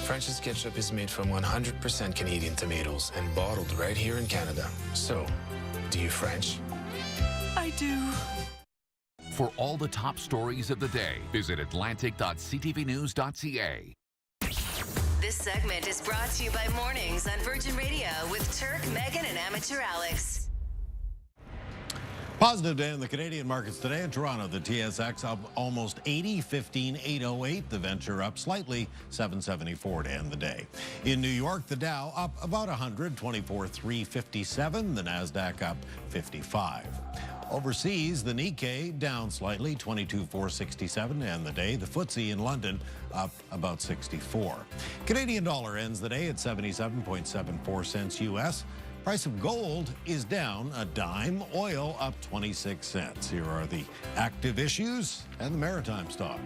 French's ketchup is made from 100% Canadian tomatoes and bottled right here in Canada. So, do you French? I do. For all the top stories of the day, visit atlantic.ctvnews.ca. This segment is brought to you by Mornings on Virgin Radio with Turk, Megan, and Amateur Alex. Positive day in the Canadian markets today. In Toronto, the TSX up almost 80, 15,808. The Venture up slightly, 774 to end the day. In New York, the Dow up about 100, 24,357. The Nasdaq up 55. Overseas, the Nikkei down slightly, 22,467 to end the day. The FTSE in London up about 64. Canadian dollar ends the day at 77.74 cents US. Price of gold is down a dime. Oil up 26 cents. Here are the active issues and the maritime stocks.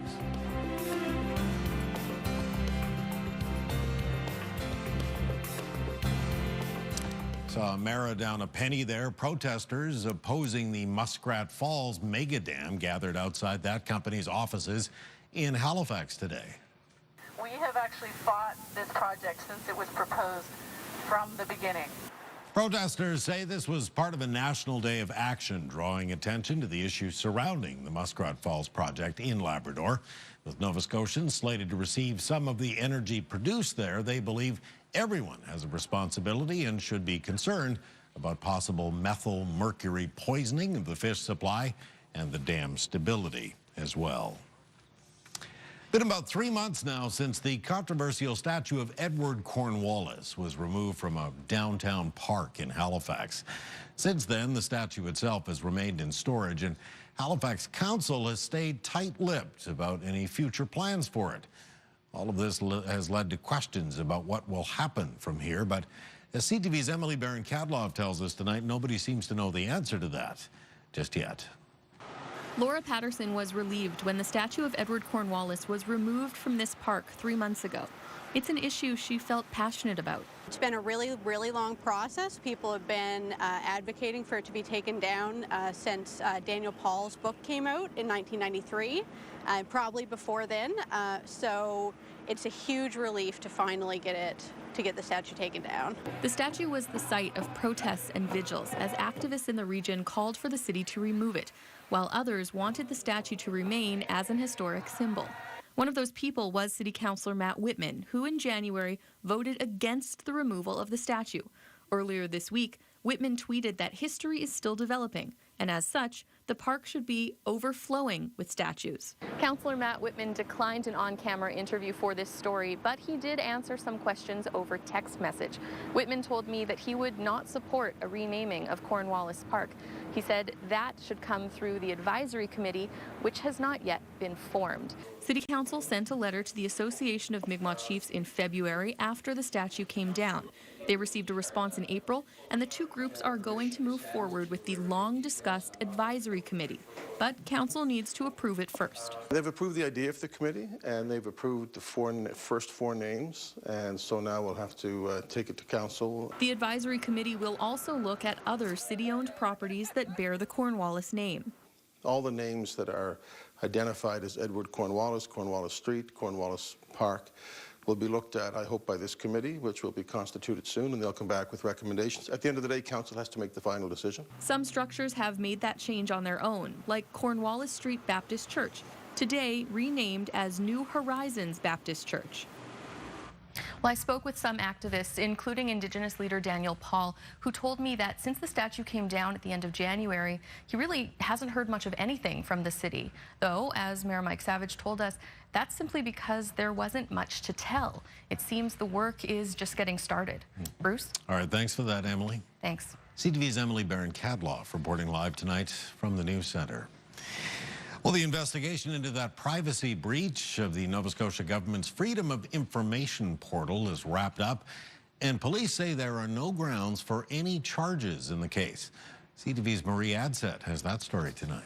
Saw Mara down a penny there. Protesters opposing the Muskrat Falls mega dam gathered outside that company's offices in Halifax today. We have actually fought this project since it was proposed from the beginning. Protesters say this was part of a national day of action, drawing attention to the issues surrounding the Muskrat Falls project in Labrador. With Nova Scotians slated to receive some of the energy produced there, they believe everyone has a responsibility and should be concerned about possible methyl mercury poisoning of the fish supply and the dam stability as well. Been about 3 months now since the controversial statue of Edward Cornwallis was removed from a downtown park in Halifax. Since then, the statue itself has remained in storage, and Halifax Council has stayed tight-lipped about any future plans for it. All of this has led to questions about what will happen from here, but as CTV's Emily Barron-Kadlov tells us tonight, nobody seems to know the answer to that just yet. Laura Patterson was relieved when the statue of Edward Cornwallis was removed from this park 3 months ago. It's an issue she felt passionate about. It's been a really, really long process. People have been advocating for it to be taken down since Daniel Paul's book came out in 1993, probably before then. So it's a huge relief to finally get the statue taken down. The statue was the site of protests and vigils as activists in the region called for the city to remove it, while others wanted the statue to remain as an historic symbol. One of those people was City Councillor Matt Whitman, who in January voted against the removal of the statue. Earlier this week, Whitman tweeted that history is still developing, and as such, the park should be overflowing with statues. Councillor Matt Whitman declined an on-camera interview for this story, but he did answer some questions over text message. Whitman told me that he would not support a renaming of Cornwallis Park. He said that should come through the advisory committee, which has not yet been formed. City Council sent a letter to the Association of Mi'kmaq Chiefs in February after the statue came down. They received a response in April, and the two groups are going to move forward with the long-discussed advisory committee. But council needs to approve it first. They've approved the idea of the committee, and they've approved the first four names, and so now we'll have to take it to council. The advisory committee will also look at other city-owned properties that bear the Cornwallis name. All the names that are identified as Edward Cornwallis, Cornwallis Street, Cornwallis Park, will be looked at, I hope, by this committee, which will be constituted soon, and they'll come back with recommendations. At the end of the day, council has to make the final decision. Some structures have made that change on their own, like Cornwallis Street Baptist Church, today renamed as New Horizons Baptist Church. Well, I spoke with some activists, including Indigenous leader Daniel Paul, who told me that since the statue came down at the end of January, he really hasn't heard much of anything from the city. Though, as Mayor Mike Savage told us, that's simply because there wasn't much to tell. It seems the work is just getting started. Bruce? All right, thanks for that, Emily. Thanks. CTV's Emily Barron-Cadloff reporting live tonight from the News Centre. Well, the investigation into that privacy breach of the Nova Scotia government's Freedom of Information portal is wrapped up, and police say there are no grounds for any charges in the case. CTV's Marie Adset has that story tonight.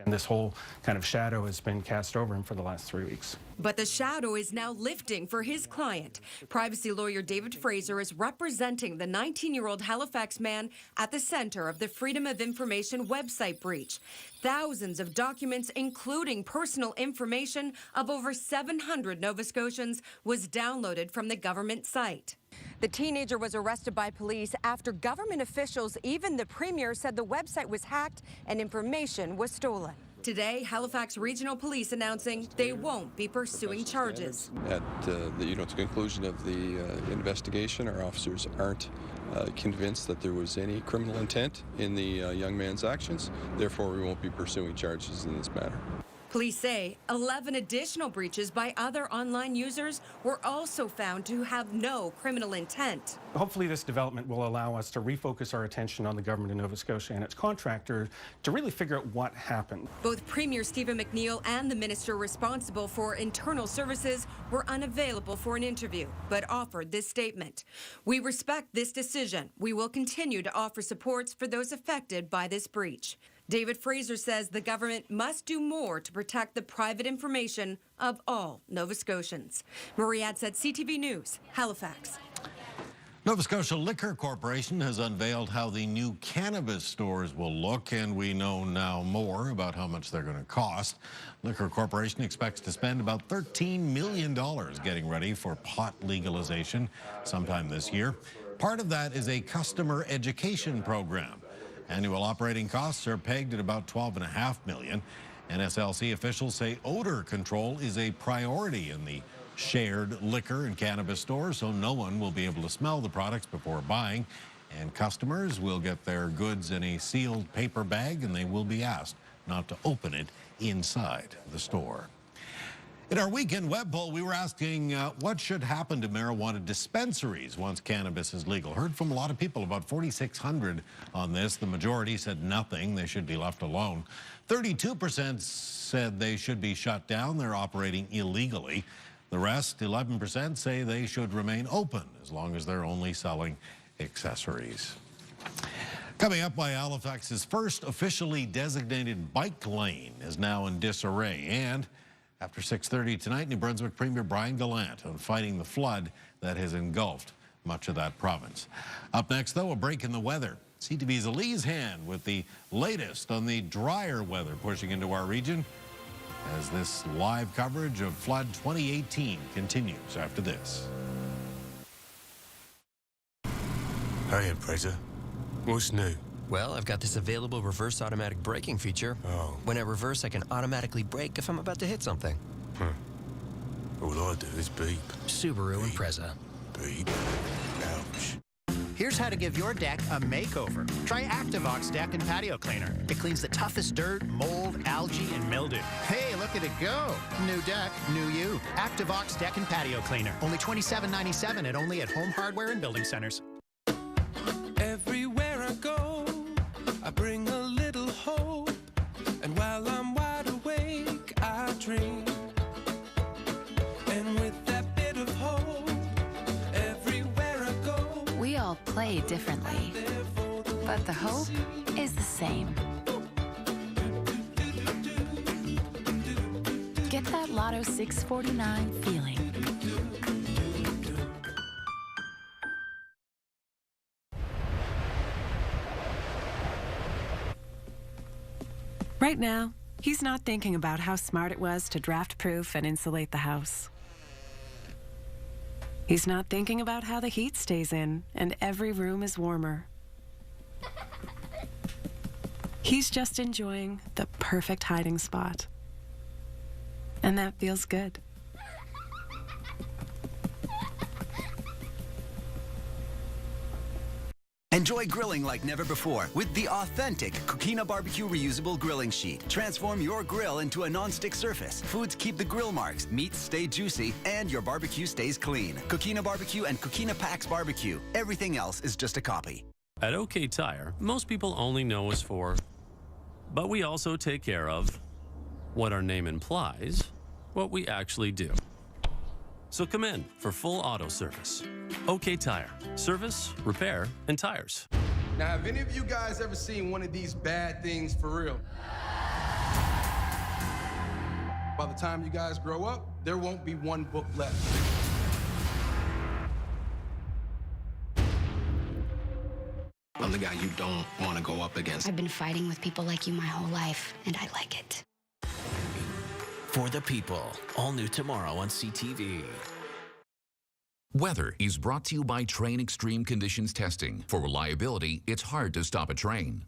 And this whole kind of shadow has been cast over him for the last 3 weeks. But the shadow is now lifting for his client. Privacy lawyer David Fraser is representing the 19-year-old Halifax man at the center of the Freedom of Information website breach. Thousands of documents, including personal information of over 700 Nova Scotians, was downloaded from the government site. The teenager was arrested by police after government officials, even the premier, said the website was hacked and information was stolen. Today, Halifax Regional Police announcing they won't be pursuing charges. At the conclusion of the investigation, our officers aren't convinced that there was any criminal intent in the young man's actions. Therefore, we won't be pursuing charges in this matter. Police say 11 additional breaches by other online users were also found to have no criminal intent. Hopefully this development will allow us to refocus our attention on the government of Nova Scotia and its contractor to really figure out what happened. Both Premier Stephen McNeil and the minister responsible for internal services were unavailable for an interview, but offered this statement. We respect this decision. We will continue to offer supports for those affected by this breach. David Fraser says the government must do more to protect the private information of all Nova Scotians. Marie Adset, CTV News, Halifax. Nova Scotia Liquor Corporation has unveiled how the new cannabis stores will look, and we know now more about how much they're going to cost. Liquor Corporation expects to spend about $13 million getting ready for pot legalization sometime this year. Part of that is a customer education program. Annual operating costs are pegged at about $12.5 million. NSLC officials say odor control is a priority in the shared liquor and cannabis stores, so no one will be able to smell the products before buying. And customers will get their goods in a sealed paper bag, and they will be asked not to open it inside the store. In our weekend web poll, we were asking what should happen to marijuana dispensaries once cannabis is legal. Heard from a lot of people, about 4,600 on this. The majority said nothing. They should be left alone. 32% said they should be shut down. They're operating illegally. The rest, 11%, say they should remain open as long as they're only selling accessories. Coming up, why Halifax's first officially designated bike lane is now in disarray. And after 6:30 tonight, New Brunswick Premier Brian Gallant on fighting the flood that has engulfed much of that province. Up next, though, a break in the weather. CTV's Elise Hand with the latest on the drier weather pushing into our region as this live coverage of Flood 2018 continues after this. Hey, Fraser. What's new? Well, I've got this available reverse automatic braking feature. Oh. When I reverse, I can automatically brake if I'm about to hit something. All I do is beep. Subaru Impreza. Beep. Ouch. Here's how to give your deck a makeover. Try ActiVox Deck and Patio Cleaner. It cleans the toughest dirt, mold, algae, and mildew. Hey, look at it go. New deck, new you. ActiVox Deck and Patio Cleaner. Only $27.97 and only at Home Hardware and Building Centers. Everywhere I go, I bring a little hope, and while I'm wide awake, I dream. And with that bit of hope, everywhere I go, play differently, but the hope is the same. Get that Lotto 649 feeling. Right now, he's not thinking about how smart it was to draft-proof and insulate the house. He's not thinking about how the heat stays in and every room is warmer. He's just enjoying the perfect hiding spot. And that feels good. Enjoy grilling like never before with the authentic Coquina Barbecue Reusable Grilling Sheet. Transform your grill into a non-stick surface. Foods keep the grill marks, meats stay juicy, and your barbecue stays clean. Coquina Barbecue and Coquina Pax Barbecue. Everything else is just a copy. At OK Tire, most people only know us for, but we also take care of what our name implies, what we actually do. So come in for full auto service. OK Tire. Service, repair, and tires. Now, have any of you guys ever seen one of these bad things for real? By the time you guys grow up, there won't be one book left. I'm the guy you don't want to go up against. I've been fighting with people like you my whole life, and I like it. For the People, all new tomorrow on CTV. Weather is brought to you by Train Extreme Conditions Testing. For reliability, it's hard to stop a train.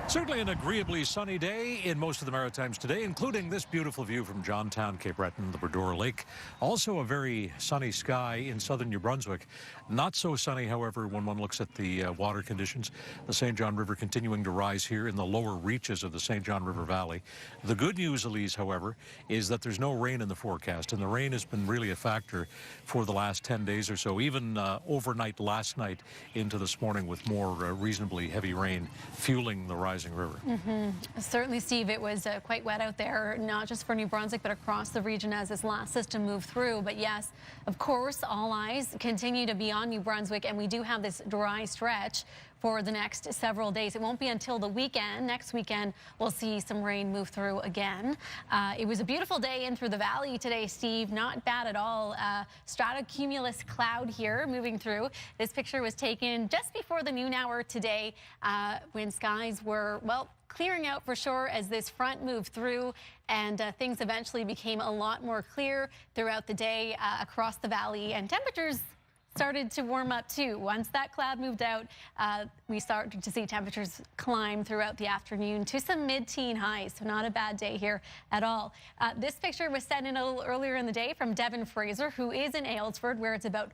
Certainly an agreeably sunny day in most of the Maritimes today, including this beautiful view from Johntown, Cape Breton, the Bredor Lake. Also a very sunny sky in southern New Brunswick. Not so sunny, however, when one looks at the water conditions. The St. John River continuing to rise here in the lower reaches of the St. John River Valley. The good news, Elise, however, is that there's no rain in the forecast, and the rain has been really a factor for the last 10 days or so, even overnight last night into this morning with more reasonably heavy rain fueling the rising river. Certainly, Steve, it was quite wet out there, not just for New Brunswick, but across the region as this last system moved through. But yes, of course, all eyes continue to be on New Brunswick, and we do have this dry stretch for the next several days. It won't be until the weekend. Next weekend, we'll see some rain move through again. It was a beautiful day in through the valley today, Steve. Not bad at all. Stratocumulus cloud here moving through. This picture was taken just before the noon hour today when skies were, well, clearing out for sure as this front moved through, and things eventually became a lot more clear throughout the day across the valley, and temperatures started to warm up too. Once that cloud moved out, we started to see temperatures climb throughout the afternoon to some mid-teen highs, so not a bad day here at all. This picture was sent in a little earlier in the day from Devin Fraser, who is in Aylesford, where it's about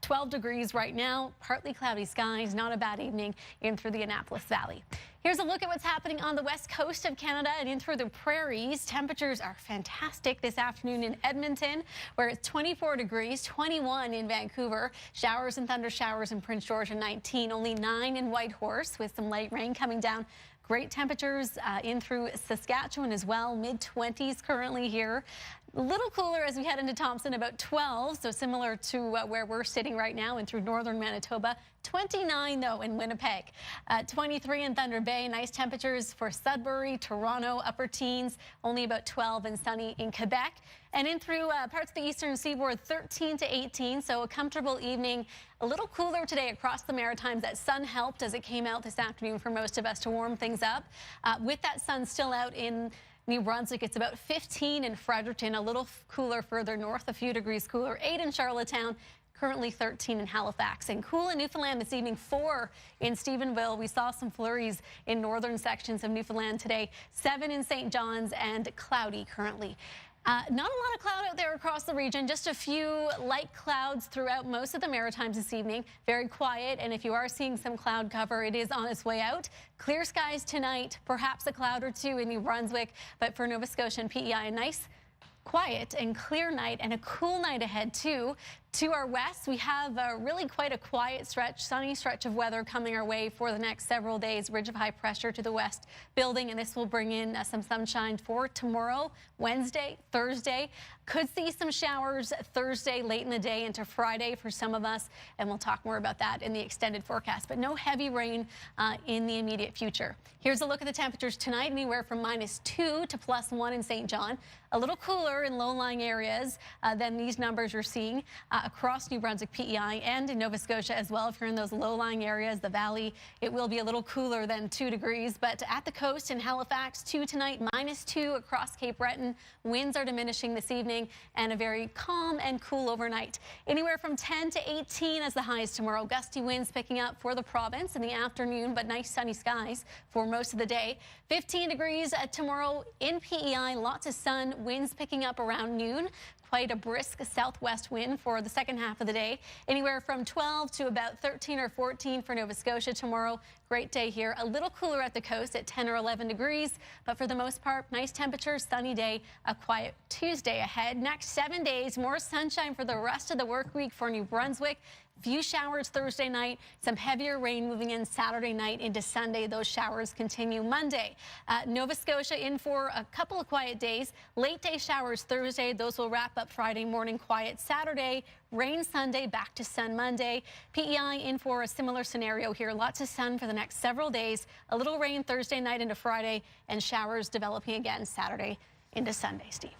12 degrees right now, partly cloudy skies, not a bad evening in through the Annapolis Valley. Here's a look at what's happening on the west coast of Canada and in through the prairies. Temperatures are fantastic this afternoon in Edmonton, where it's 24 degrees, 21 in Vancouver. Showers and thunder showers in Prince George and 19, only 9 in Whitehorse with some light rain coming down. Great temperatures in through Saskatchewan as well, mid-20s currently here. A little cooler as we head into Thompson, about 12, so similar to where we're sitting right now and through northern Manitoba. 29, though, in Winnipeg. 23 in Thunder Bay. Nice temperatures for Sudbury, Toronto, upper teens. Only about 12 and sunny in Quebec. And in through parts of the eastern seaboard, 13 to 18, so a comfortable evening. A little cooler today across the Maritimes. That sun helped as it came out this afternoon for most of us to warm things up. With that sun still out in New Brunswick, it's about 15 in Fredericton, a little cooler further north, a few degrees cooler, 8 in Charlottetown, currently 13 in Halifax. And cool in Newfoundland this evening, 4 in Stephenville. We saw some flurries in northern sections of Newfoundland today, 7 in St. John's, and cloudy currently. Not a lot of cloud out there across the region, just a few light clouds throughout most of the Maritimes this evening. Very quiet, and if you are seeing some cloud cover, it is on its way out. Clear skies tonight, perhaps a cloud or two in New Brunswick, but for Nova Scotia and PEI, a nice, quiet and clear night and a cool night ahead too. To our west, we have really quite a quiet stretch, sunny stretch of weather coming our way for the next several days. Ridge of high pressure to the west building, and this will bring in some sunshine for tomorrow, Wednesday, Thursday. Could see some showers Thursday late in the day into Friday for some of us, and we'll talk more about that in the extended forecast, but no heavy rain in the immediate future. Here's a look at the temperatures tonight, anywhere from -2 to +1 in St. John. A little cooler in low-lying areas than these numbers you're seeing across New Brunswick, PEI, and in Nova Scotia as well. If you're in those low-lying areas, the valley, it will be a little cooler than 2 degrees. But at the coast in Halifax, 2 tonight, -2 across Cape Breton. Winds are diminishing this evening, and a very calm and cool overnight. Anywhere from 10 to 18 as the highs tomorrow. Gusty winds picking up for the province in the afternoon, but nice sunny skies for most of the day. 15 degrees tomorrow in PEI, lots of sun. Winds picking up around noon. Quite a brisk southwest wind for the second half of the day. Anywhere from 12 to about 13 or 14 for Nova Scotia tomorrow. Great day here. A little cooler at the coast at 10 or 11 degrees, but for the most part, nice temperatures, sunny day, a quiet Tuesday ahead. Next 7 days, more sunshine for the rest of the work week for New Brunswick. Few showers Thursday night, some heavier rain moving in Saturday night into Sunday. Those showers continue Monday. Nova Scotia in for a couple of quiet days. Late day showers Thursday. Those will wrap up Friday morning. Quiet Saturday. Rain Sunday, back to sun Monday. PEI in for a similar scenario here. Lots of sun for the next several days. A little rain Thursday night into Friday, and showers developing again Saturday into Sunday, Steve.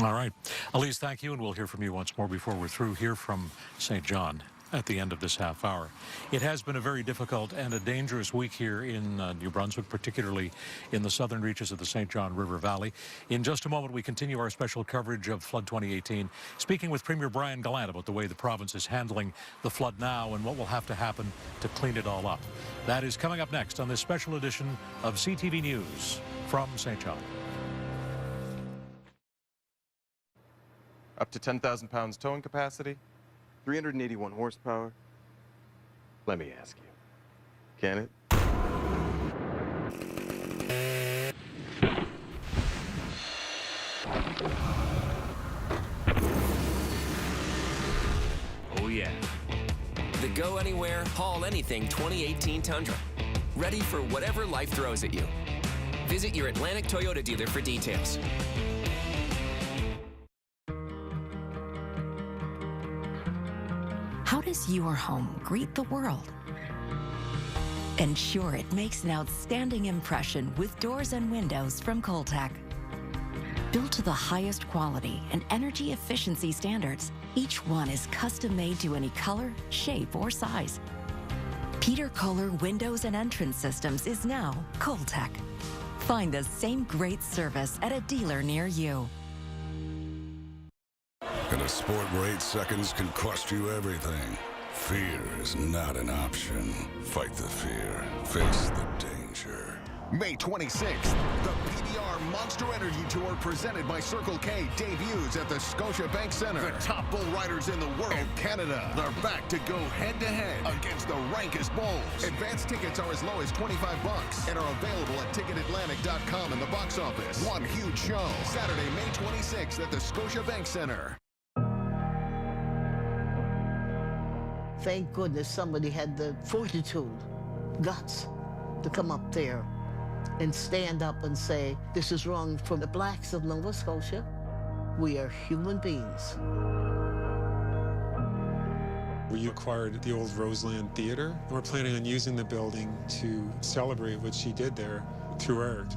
All right. Elise, thank you, and we'll hear from you once more before we're through here from St. John at the end of this half hour. It has been a very difficult and a dangerous week here in New Brunswick, particularly in the southern reaches of the St. John River Valley. In just a moment, we continue our special coverage of Flood 2018, speaking with Premier Brian Gallant about the way the province is handling the flood now and what will have to happen to clean it all up. That is coming up next on this special edition of CTV News from St. John. Up to 10,000 pounds towing capacity, 381 horsepower. Let me ask you, can it? Oh yeah. The Go Anywhere, Haul Anything 2018 Tundra. Ready for whatever life throws at you. Visit your Atlantic Toyota dealer for details. How does your home greet the world? Ensure it makes an outstanding impression with doors and windows from Coltec. Built to the highest quality and energy efficiency standards, each one is custom made to any color, shape, or size. Peter Kohler Windows and Entrance Systems is now Coltec. Find the same great service at a dealer near you. In a sport where 8 seconds can cost you everything, fear is not an option. Fight the fear. Face the danger. May 26th, the PBR Monster Energy Tour presented by Circle K debuts at the Scotiabank Centre. The top bull riders in the world and Canada are back to go head-to-head against the rankest bulls. Advanced tickets are as low as $25 and are available at ticketatlantic.com in the box office. One huge show, Saturday, May 26th at the Scotiabank Centre. Thank goodness somebody had the fortitude, guts, to come up there and stand up and say, this is wrong for the blacks of Nova Scotia. We are human beings. We acquired the old Roseland Theatre, and we're planning on using the building to celebrate what she did there through art.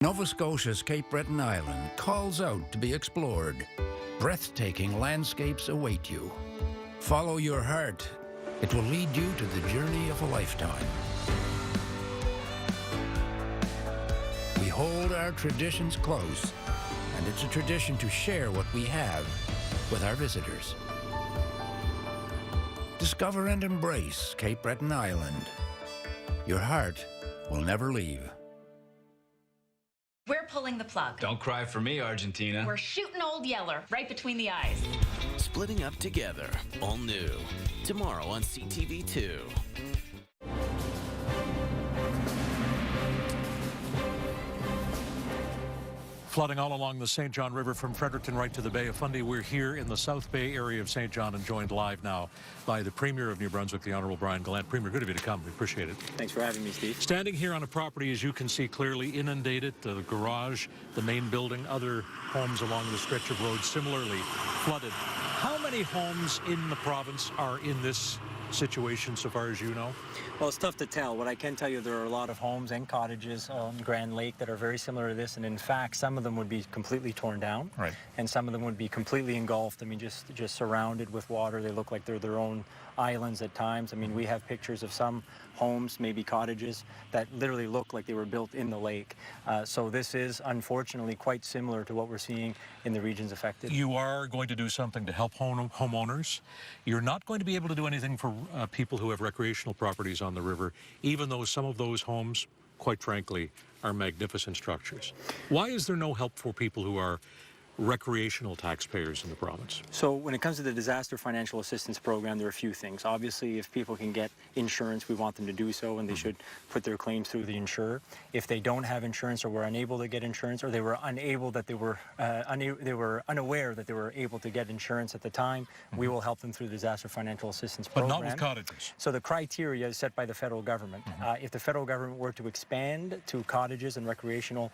Nova Scotia's Cape Breton Island calls out to be explored. Breathtaking landscapes await you. Follow your heart. It will lead you to the journey of a lifetime. We hold our traditions close, and it's a tradition to share what we have with our visitors. Discover and embrace Cape Breton Island. Your heart will never leave. We're pulling the plug. Don't cry for me, Argentina. We're shooting Old Yeller right between the eyes. Splitting up together, all new. Tomorrow on CTV2. Flooding all along the St. John River from Fredericton right to the Bay of Fundy. We're here in the South Bay area of St. John and joined live now by the Premier of New Brunswick, the Honourable Brian Gallant. Premier, good of you to come. We appreciate it. Thanks for having me, Steve. Standing here on a property, as you can see clearly, inundated, the garage, the main building, other homes along the stretch of road similarly flooded. How many homes in the province are in this situation so far as you know? Well, it's tough to tell. What I can tell you, there are a lot of homes and cottages on Grand Lake that are very similar to this, and in fact, some of them would be completely torn down, right, and some of them would be completely engulfed. I mean, just surrounded with water. They look like they're their own islands at times. I mean, we have pictures of some homes, maybe cottages, that literally look like they were built in the lake. So this is unfortunately quite similar to what we're seeing in the regions affected. You are going to do something to help homeowners. You're not going to be able to do anything for people who have recreational properties on the river, even though some of those homes, quite frankly, are magnificent structures. Why is there no help for people who are recreational taxpayers in the province? So when it comes to the Disaster Financial Assistance Program, there are a few things. Obviously, if people can get insurance, we want them to do so, and they should put their claims through the insurer. If they don't have insurance, or were unable to get insurance, or they were unaware that they were able to get insurance at the time, we will help them through the Disaster Financial Assistance Program. But not with cottages. So the criteria is set by the federal government. If the federal government were to expand to cottages and recreational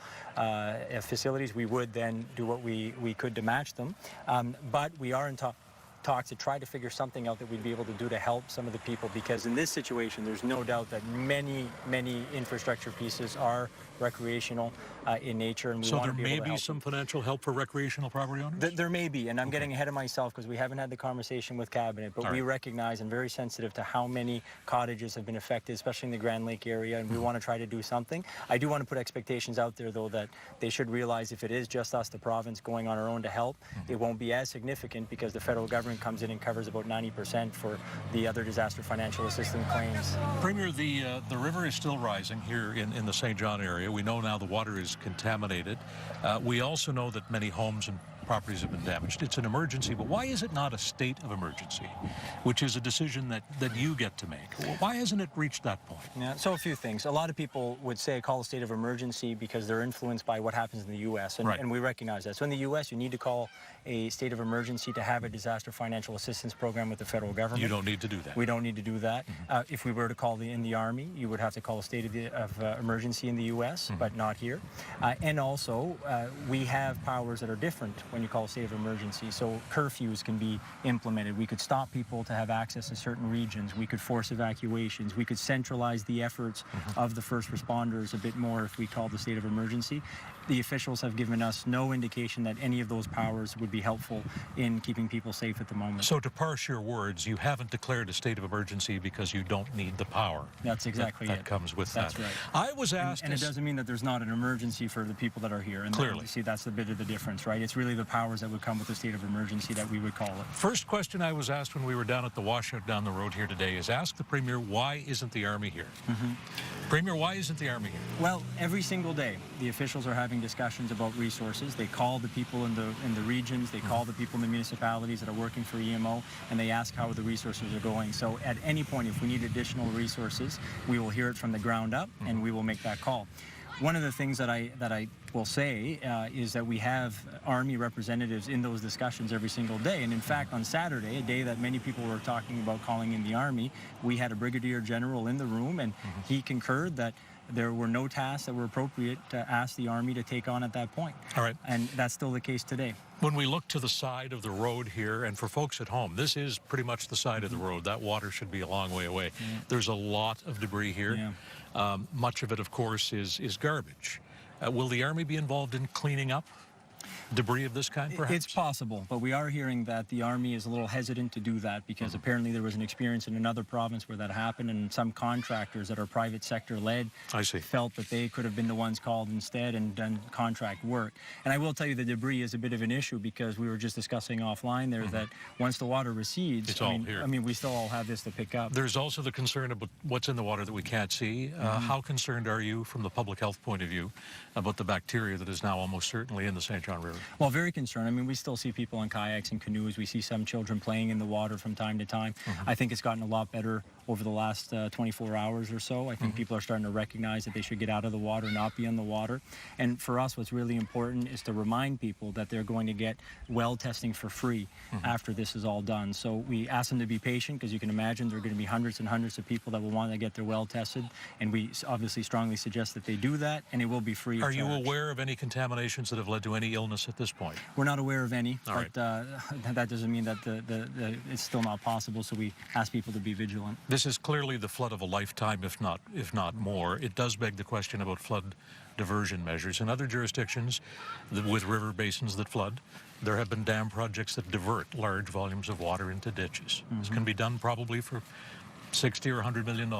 facilities, we would then do what we could to match them, but we are in talks to try to figure something out that we'd be able to do to help some of the people, because in this situation there's no doubt that many infrastructure pieces are recreational in nature, and we want to be able to help. So there may be some financial help for recreational property owners? There may be, and I'm getting ahead of myself because we haven't had the conversation with Cabinet, but we recognize and very sensitive to how many cottages have been affected, especially in the Grand Lake area, and we want to try to do something. I do want to put expectations out there, though, that they should realize if it is just us, the province, going on our own to help, it won't be as significant because the federal government comes in and covers about 90% for the other disaster financial assistance claims. Premier, the river is still rising here in the St. John area. We know now the water is contaminated. We also know that many homes and properties have been damaged. It's an emergency, but why is it not a state of emergency, which is a decision that you get to make? Why hasn't it reached that point? Yeah, so a few things. A lot of people would say call a state of emergency because they're influenced by what happens in the U.S., and we recognize that. So in the U.S., you need to call a state of emergency to have a disaster financial assistance program with the federal government. You don't need to do that. We don't need to do that. If we were to call in the Army, you would have to call a state of emergency in the U.S., but not here. And also, we have powers that are different when you call a state of emergency. So curfews can be implemented. We could stop people to have access to certain regions. We could force evacuations. We could centralize the efforts of the first responders a bit more if we called the state of emergency. The officials have given us no indication that any of those powers would be helpful in keeping people safe at the moment. So to parse your words, you haven't declared a state of emergency because you don't need the power. That's exactly that comes with that. That's right. I was asked... And it doesn't mean that there's not an emergency for the people that are here. And clearly. You see, that's a bit of the difference, right? It's really the powers that would come with the state of emergency that we would call it. First question I was asked when we were down at the washout down the road here today is ask the Premier, why isn't the Army here? Premier, why isn't the Army here? Well, every single day, the officials are having discussions about resources. They call the people in the regions, they call the people in the municipalities that are working for EMO, and they ask how the resources are going. So at any point, if we need additional resources, we will hear it from the ground up, and we will make that call. One of the things that I will say is that we have Army representatives in those discussions every single day. And in fact, on Saturday, a day that many people were talking about calling in the Army, we had a Brigadier General in the room, and he concurred that there were no tasks that were appropriate to ask the Army to take on at that point. All right. And that's still the case today. When we look to the side of the road here, and for folks at home, this is pretty much the side of the road. That water should be a long way away. There's a lot of debris here. Much of it, of course, is garbage. Will the Army be involved in cleaning up debris of this kind, perhaps? It's possible, but we are hearing that the Army is a little hesitant to do that because apparently there was an experience in another province where that happened, and some contractors that are private sector led felt that they could have been the ones called instead and done contract work. And I will tell you the debris is a bit of an issue because we were just discussing offline there that once the water recedes, it's all here. I mean, we still all have this to pick up. There's also the concern about what's in the water that we can't see. How concerned are you from the public health point of view about the bacteria that is now almost certainly in the St. John River? Well, very concerned. I mean, we still see people on kayaks and canoes. We see some children playing in the water from time to time. I think it's gotten a lot better over the last 24 hours or so. I think people are starting to recognize that they should get out of the water, not be in the water. And for us, what's really important is to remind people that they're going to get well testing for free after this is all done. So we ask them to be patient, because you can imagine there are going to be hundreds and hundreds of people that will want to get their well tested. And we obviously strongly suggest that they do that, and it will be free. Are you aware of any contaminations that have led to any illness at this point? We're not aware of any, all but that doesn't mean that it's still not possible, so we ask people to be vigilant. This is clearly the flood of a lifetime, if not more. It does beg the question about flood diversion measures. In other jurisdictions with river basins that flood, there have been dam projects that divert large volumes of water into ditches. This can be done probably for $60 or $100 million.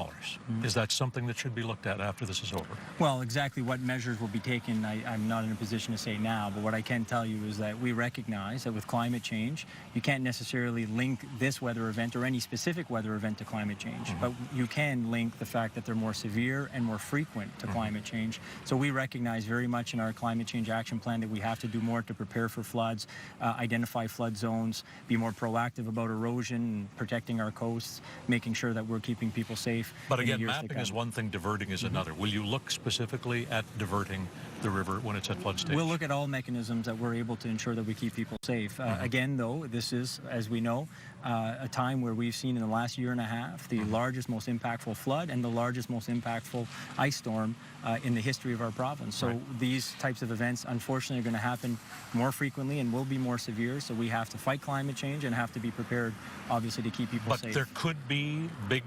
Is that something that should be looked at after this is over? Well, exactly what measures will be taken, I'm not in a position to say now, but what I can tell you is that we recognize that with climate change, you can't necessarily link this weather event or any specific weather event to climate change, but you can link the fact that they're more severe and more frequent to climate change. So we recognize very much in our climate change action plan that we have to do more to prepare for floods, identify flood zones, be more proactive about erosion, and protecting our coasts, making sure that we're keeping people safe. But again, mapping is one thing, diverting is another. Will you look specifically at diverting the river when it's at flood stage? We'll look at all mechanisms that we're able to ensure that we keep people safe. Again, though, this is, as we know, a time where we've seen in the last year and a half the largest, most impactful flood and the largest, most impactful ice storm in the history of our province. So these types of events, unfortunately, are going to happen more frequently and will be more severe. So we have to fight climate change and have to be prepared, obviously, to keep people safe. But there could be big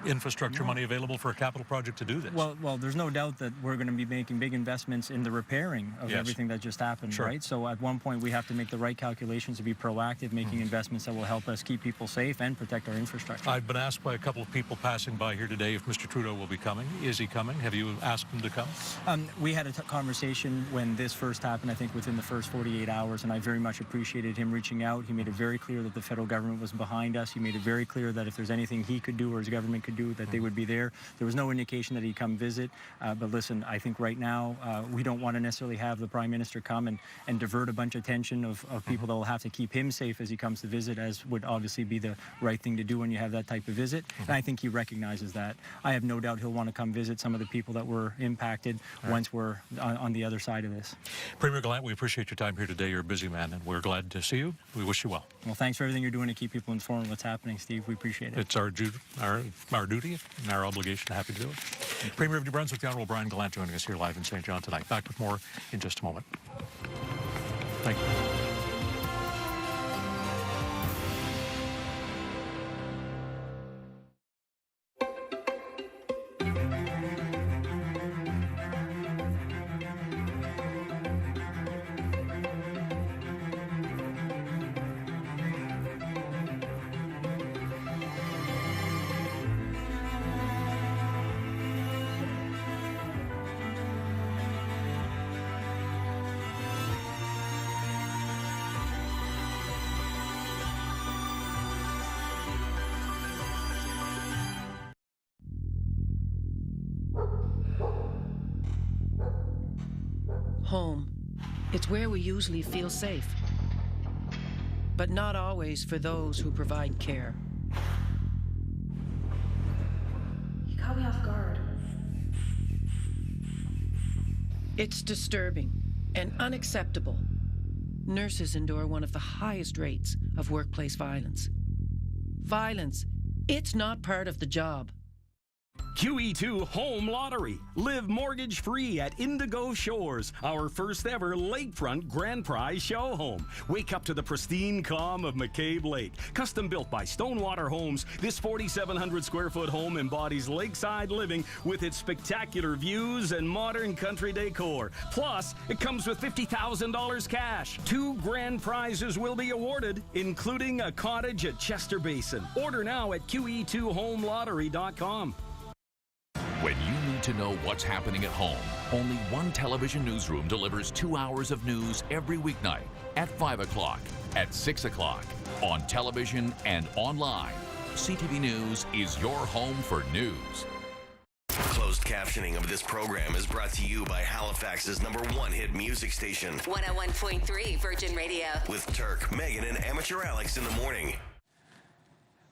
infrastructure money available for a capital project to do this. Well, there's no doubt that we're going to be making big investments in the repairing of everything that just happened, right? So at one point, we have to make the right calculations to be proactive, making investments that will help us keep people safe and protect our infrastructure. I've been asked by a couple of people passing by here today if Mr. Trudeau will be coming. Is he coming? Have you asked him to come? We had a conversation when this first happened, I think within the first 48 hours, and I very much appreciated him reaching out. He made it very clear that the federal government was behind us. He made it very clear that if there's anything he could do or his government could do, that they would be there. There was no indication that he'd come visit. But listen, I think right now we don't want to necessarily have the Prime Minister come and divert a bunch of attention of people that will have to keep him safe as he comes to visit, as would obviously be the right thing to do when you have that type of visit. And I think he recognizes that. I have no doubt he'll want to come visit some of the people that were impacted once we're on the other side of this. Premier Gallant, we appreciate your time here today. You're a busy man, and we're glad to see you. We wish you well. Well, thanks for everything you're doing to keep people informed of what's happening, Steve. We appreciate it. It's our duty and our obligation. Happy to do it. Premier of New Brunswick, the Honourable Brian Gallant, joining us here live in St. John tonight. Back with more in just a moment. Thank you. Home. It's where we usually feel safe. But not always for those who provide care. You caught me off guard. It's disturbing and unacceptable. Nurses endure one of the highest rates of workplace violence. Violence, it's not part of the job. QE2 Home Lottery. Live mortgage-free at Indigo Shores, our first ever lakefront grand prize show home. Wake up to the pristine calm of McCabe Lake. Custom built by Stonewater Homes, this 4,700 square foot home embodies lakeside living with its spectacular views and modern country decor. Plus, it comes with $50,000 cash. 2 grand prizes will be awarded, including a cottage at Chester Basin. Order now at QE2HomeLottery.com. When you need to know what's happening at home, only one television newsroom delivers 2 hours of news every weeknight at 5 o'clock, at 6 o'clock, on television and online. CTV News is your home for news. Closed captioning of this program is brought to you by Halifax's #1 hit music station. 101.3 Virgin Radio. With Turk, Megan, and Amateur Alex in the morning.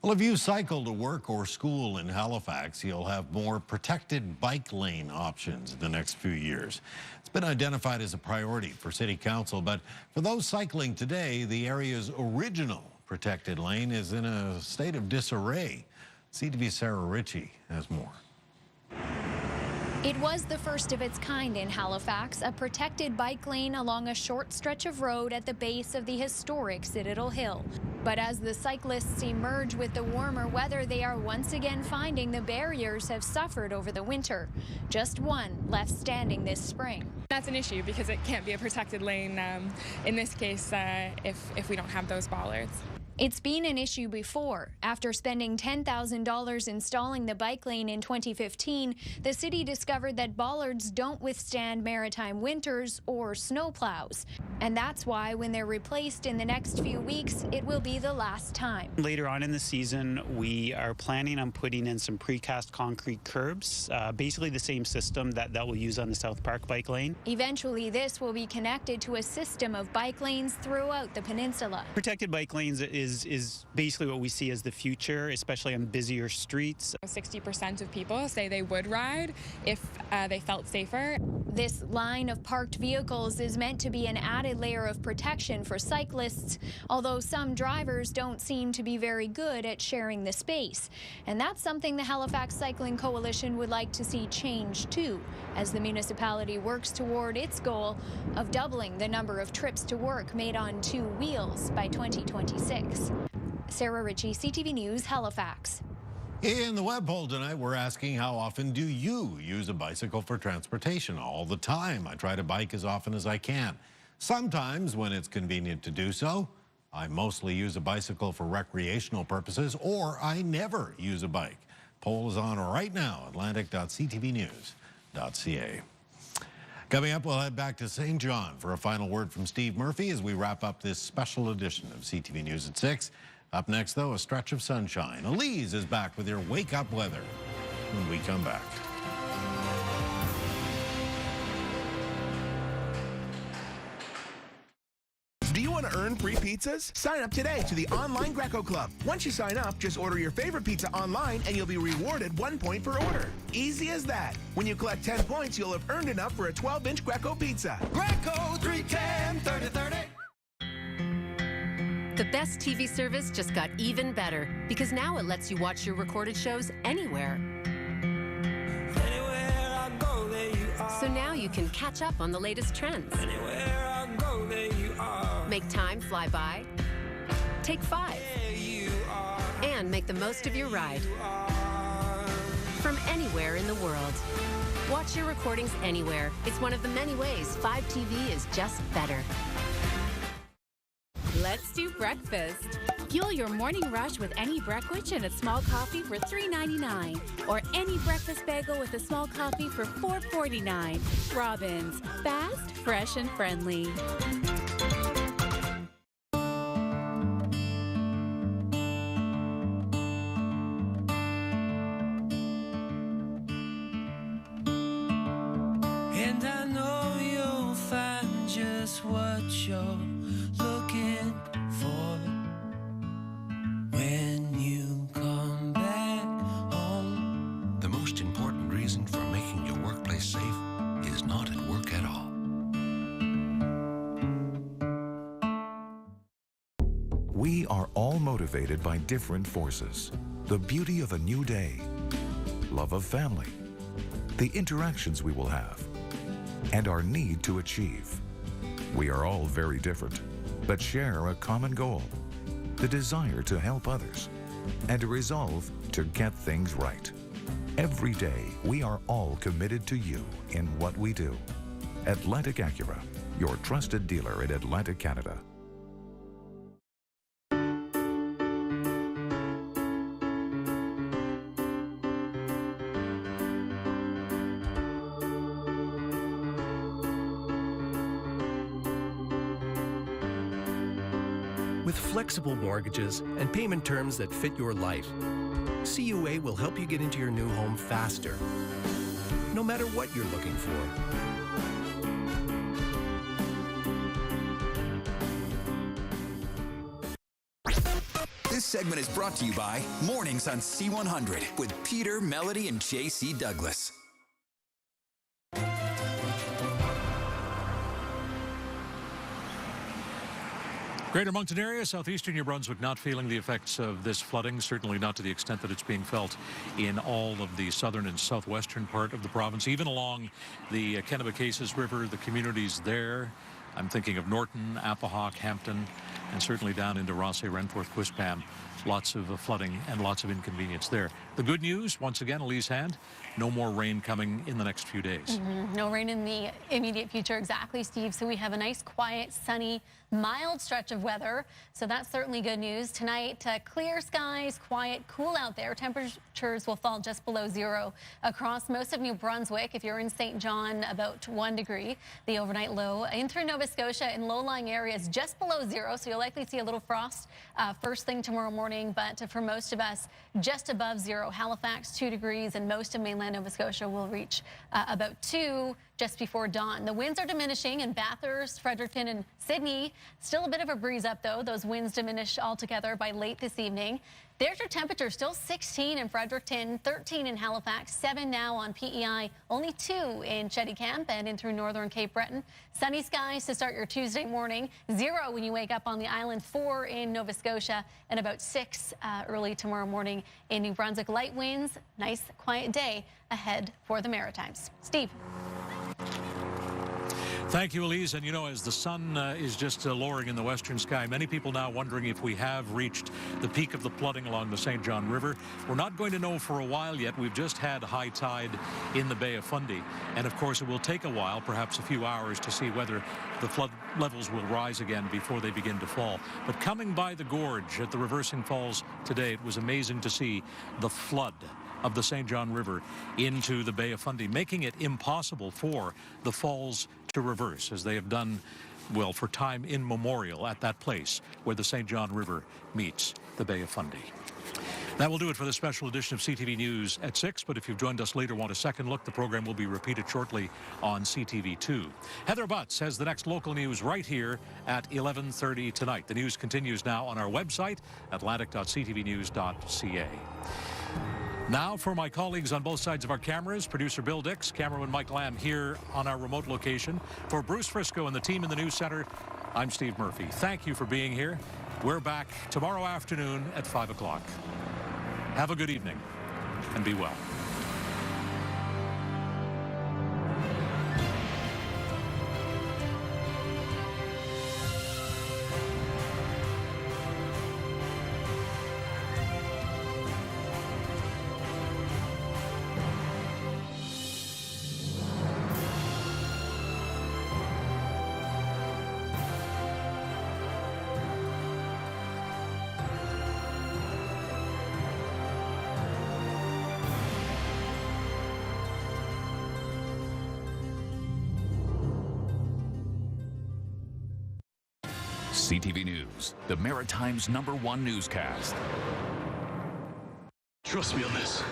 Well, if you cycle to work or school in Halifax, you'll have more protected bike lane options in the next few years. It's been identified as a priority for City Council, but for those cycling today, the area's original protected lane is in a state of disarray. CTV's Sarah Ritchie has more. It was the first of its kind in Halifax, a protected bike lane along a short stretch of road at the base of the historic Citadel Hill. But as the cyclists emerge with the warmer weather, they are once again finding the barriers have suffered over the winter. Just one left standing this spring. That's an issue because it can't be a protected lane in this case if we don't have those bollards. It's been an issue before. After spending $10,000 installing the bike lane in 2015, the city discovered that bollards don't withstand maritime winters or snowplows. And that's why when they're replaced in the next few weeks, it will be the last time. Later on in the season, we are planning on putting in some precast concrete curbs, basically the same system that we'll use on the South Park bike lane. Eventually, this will be connected to a system of bike lanes throughout the peninsula. Protected bike lanes is basically what we see as the future, especially on busier streets. 60% of people say they would ride if they felt safer. This line of parked vehicles is meant to be an added layer of protection for cyclists, although some drivers don't seem to be very good at sharing the space. And that's something the Halifax Cycling Coalition would like to see change too, as the municipality works toward its goal of doubling the number of trips to work made on 2 wheels by 2026. Sarah Ritchie, CTV News, Halifax. In the web poll tonight, we're asking how often do you use a bicycle for transportation? All the time. I try to bike as often as I can. Sometimes when it's convenient to do so. I mostly use a bicycle for recreational purposes, or I never use a bike. Poll is on right now, atlantic.ctvnews.ca. Coming up, we'll head back to St. John for a final word from Steve Murphy as we wrap up this special edition of CTV News at 6. Up next, though, a stretch of sunshine. Elise is back with your wake-up weather when we come back. Do you want to earn free pizzas? Sign up today to the online Greco Club. Once you sign up, just order your favorite pizza online and you'll be rewarded 1 point per order. Easy as that. When you collect 10 points, you'll have earned enough for a 12-inch Greco pizza. Greco 310 3030. The best TV service just got even better because now it lets you watch your recorded shows anywhere. So now you can catch up on the latest trends. Make time fly by. Take 5. And make the most of your ride. From anywhere in the world. Watch your recordings anywhere. It's one of the many ways 5 TV is just better. Let's do breakfast. Fuel your morning rush with any breakfast and a small coffee for $3.99. Or any breakfast bagel with a small coffee for $4.49. Robbins. Fast, fresh, and friendly. And I know you'll find just what you're looking for when you come back home. The most important reason for making your workplace safe is not at work at all. We are all motivated by different forces. The beauty of a new day, love of family, the interactions we will have, and our need to achieve. We are all very different, but share a common goal, the desire to help others, and a resolve to get things right. Every day, we are all committed to you in what we do. Atlantic Acura, your trusted dealer in Atlantic Canada. With flexible mortgages and payment terms that fit your life, CUA will help you get into your new home faster. no matter what you're looking for. This segment is brought to you by Mornings on C100 with Peter, Melody, and J.C. Douglas. Greater Moncton area, southeastern New Brunswick, not feeling the effects of this flooding, certainly not to the extent that it's being felt in all of the southern and southwestern part of the province, even along the Kennebecasis River, the communities there. I'm thinking of Norton, Apahawk, Hampton, and certainly down into Rosse, Renforth, Quispam. Lots of flooding and lots of inconvenience there. The good news, once again, Elise Hand, no more rain coming in the next few days. No rain in the immediate future, exactly, Steve. So we have a nice, quiet, sunny, mild stretch of weather. So that's certainly good news. Tonight, clear skies, quiet, cool out there. Temperatures will fall just below zero across most of New Brunswick. If you're in St. John, about 1 degree. The overnight low in through Nova Scotia and low-lying areas just below zero. So you'll likely see a little frost first thing tomorrow morning. But for most of us, just above zero. Halifax, 2 degrees, and most of mainland Nova Scotia will reach about 2 just before dawn. The winds are diminishing in Bathurst, Fredericton, and Sydney. Still a bit of a breeze up, though. Those winds diminish altogether by late this evening. There's your temperature, still 16 in Fredericton, 13 in Halifax, 7 now on PEI, only 2 in Chetty Camp and in through northern Cape Breton. Sunny skies to start your Tuesday morning, 0 when you wake up on the island, 4 in Nova Scotia, and about 6 early tomorrow morning in New Brunswick. Light winds, nice quiet day ahead for the Maritimes. Steve. Thank you, Elise. And you know, as the sun is just lowering in the western sky, many people now wondering if we have reached the peak of the flooding along the St. John River. We're not going to know for a while yet. We've just had high tide in the Bay of Fundy. And of course, it will take a while, perhaps a few hours, to see whether the flood levels will rise again before they begin to fall. But coming by the gorge at the Reversing Falls today, it was amazing to see the flood of the St. John River into the Bay of Fundy, making it impossible for the falls to reverse, as they have done, well, for time immemorial at that place where the St. John River meets the Bay of Fundy. That will do it for this special edition of CTV News at 6, but if you've joined us later, want a second look, the program will be repeated shortly on CTV2. Heather Butts has the next local news right here at 11:30 tonight. The news continues now on our website, atlantic.ctvnews.ca. Now for my colleagues on both sides of our cameras, producer Bill Dix, cameraman Mike Lamb here on our remote location. For Bruce Frisco and the team in the News Center, I'm Steve Murphy. Thank you for being here. We're back tomorrow afternoon at 5 o'clock. Have a good evening and be well. CTV News, the Maritime's #1 newscast. Trust me on this.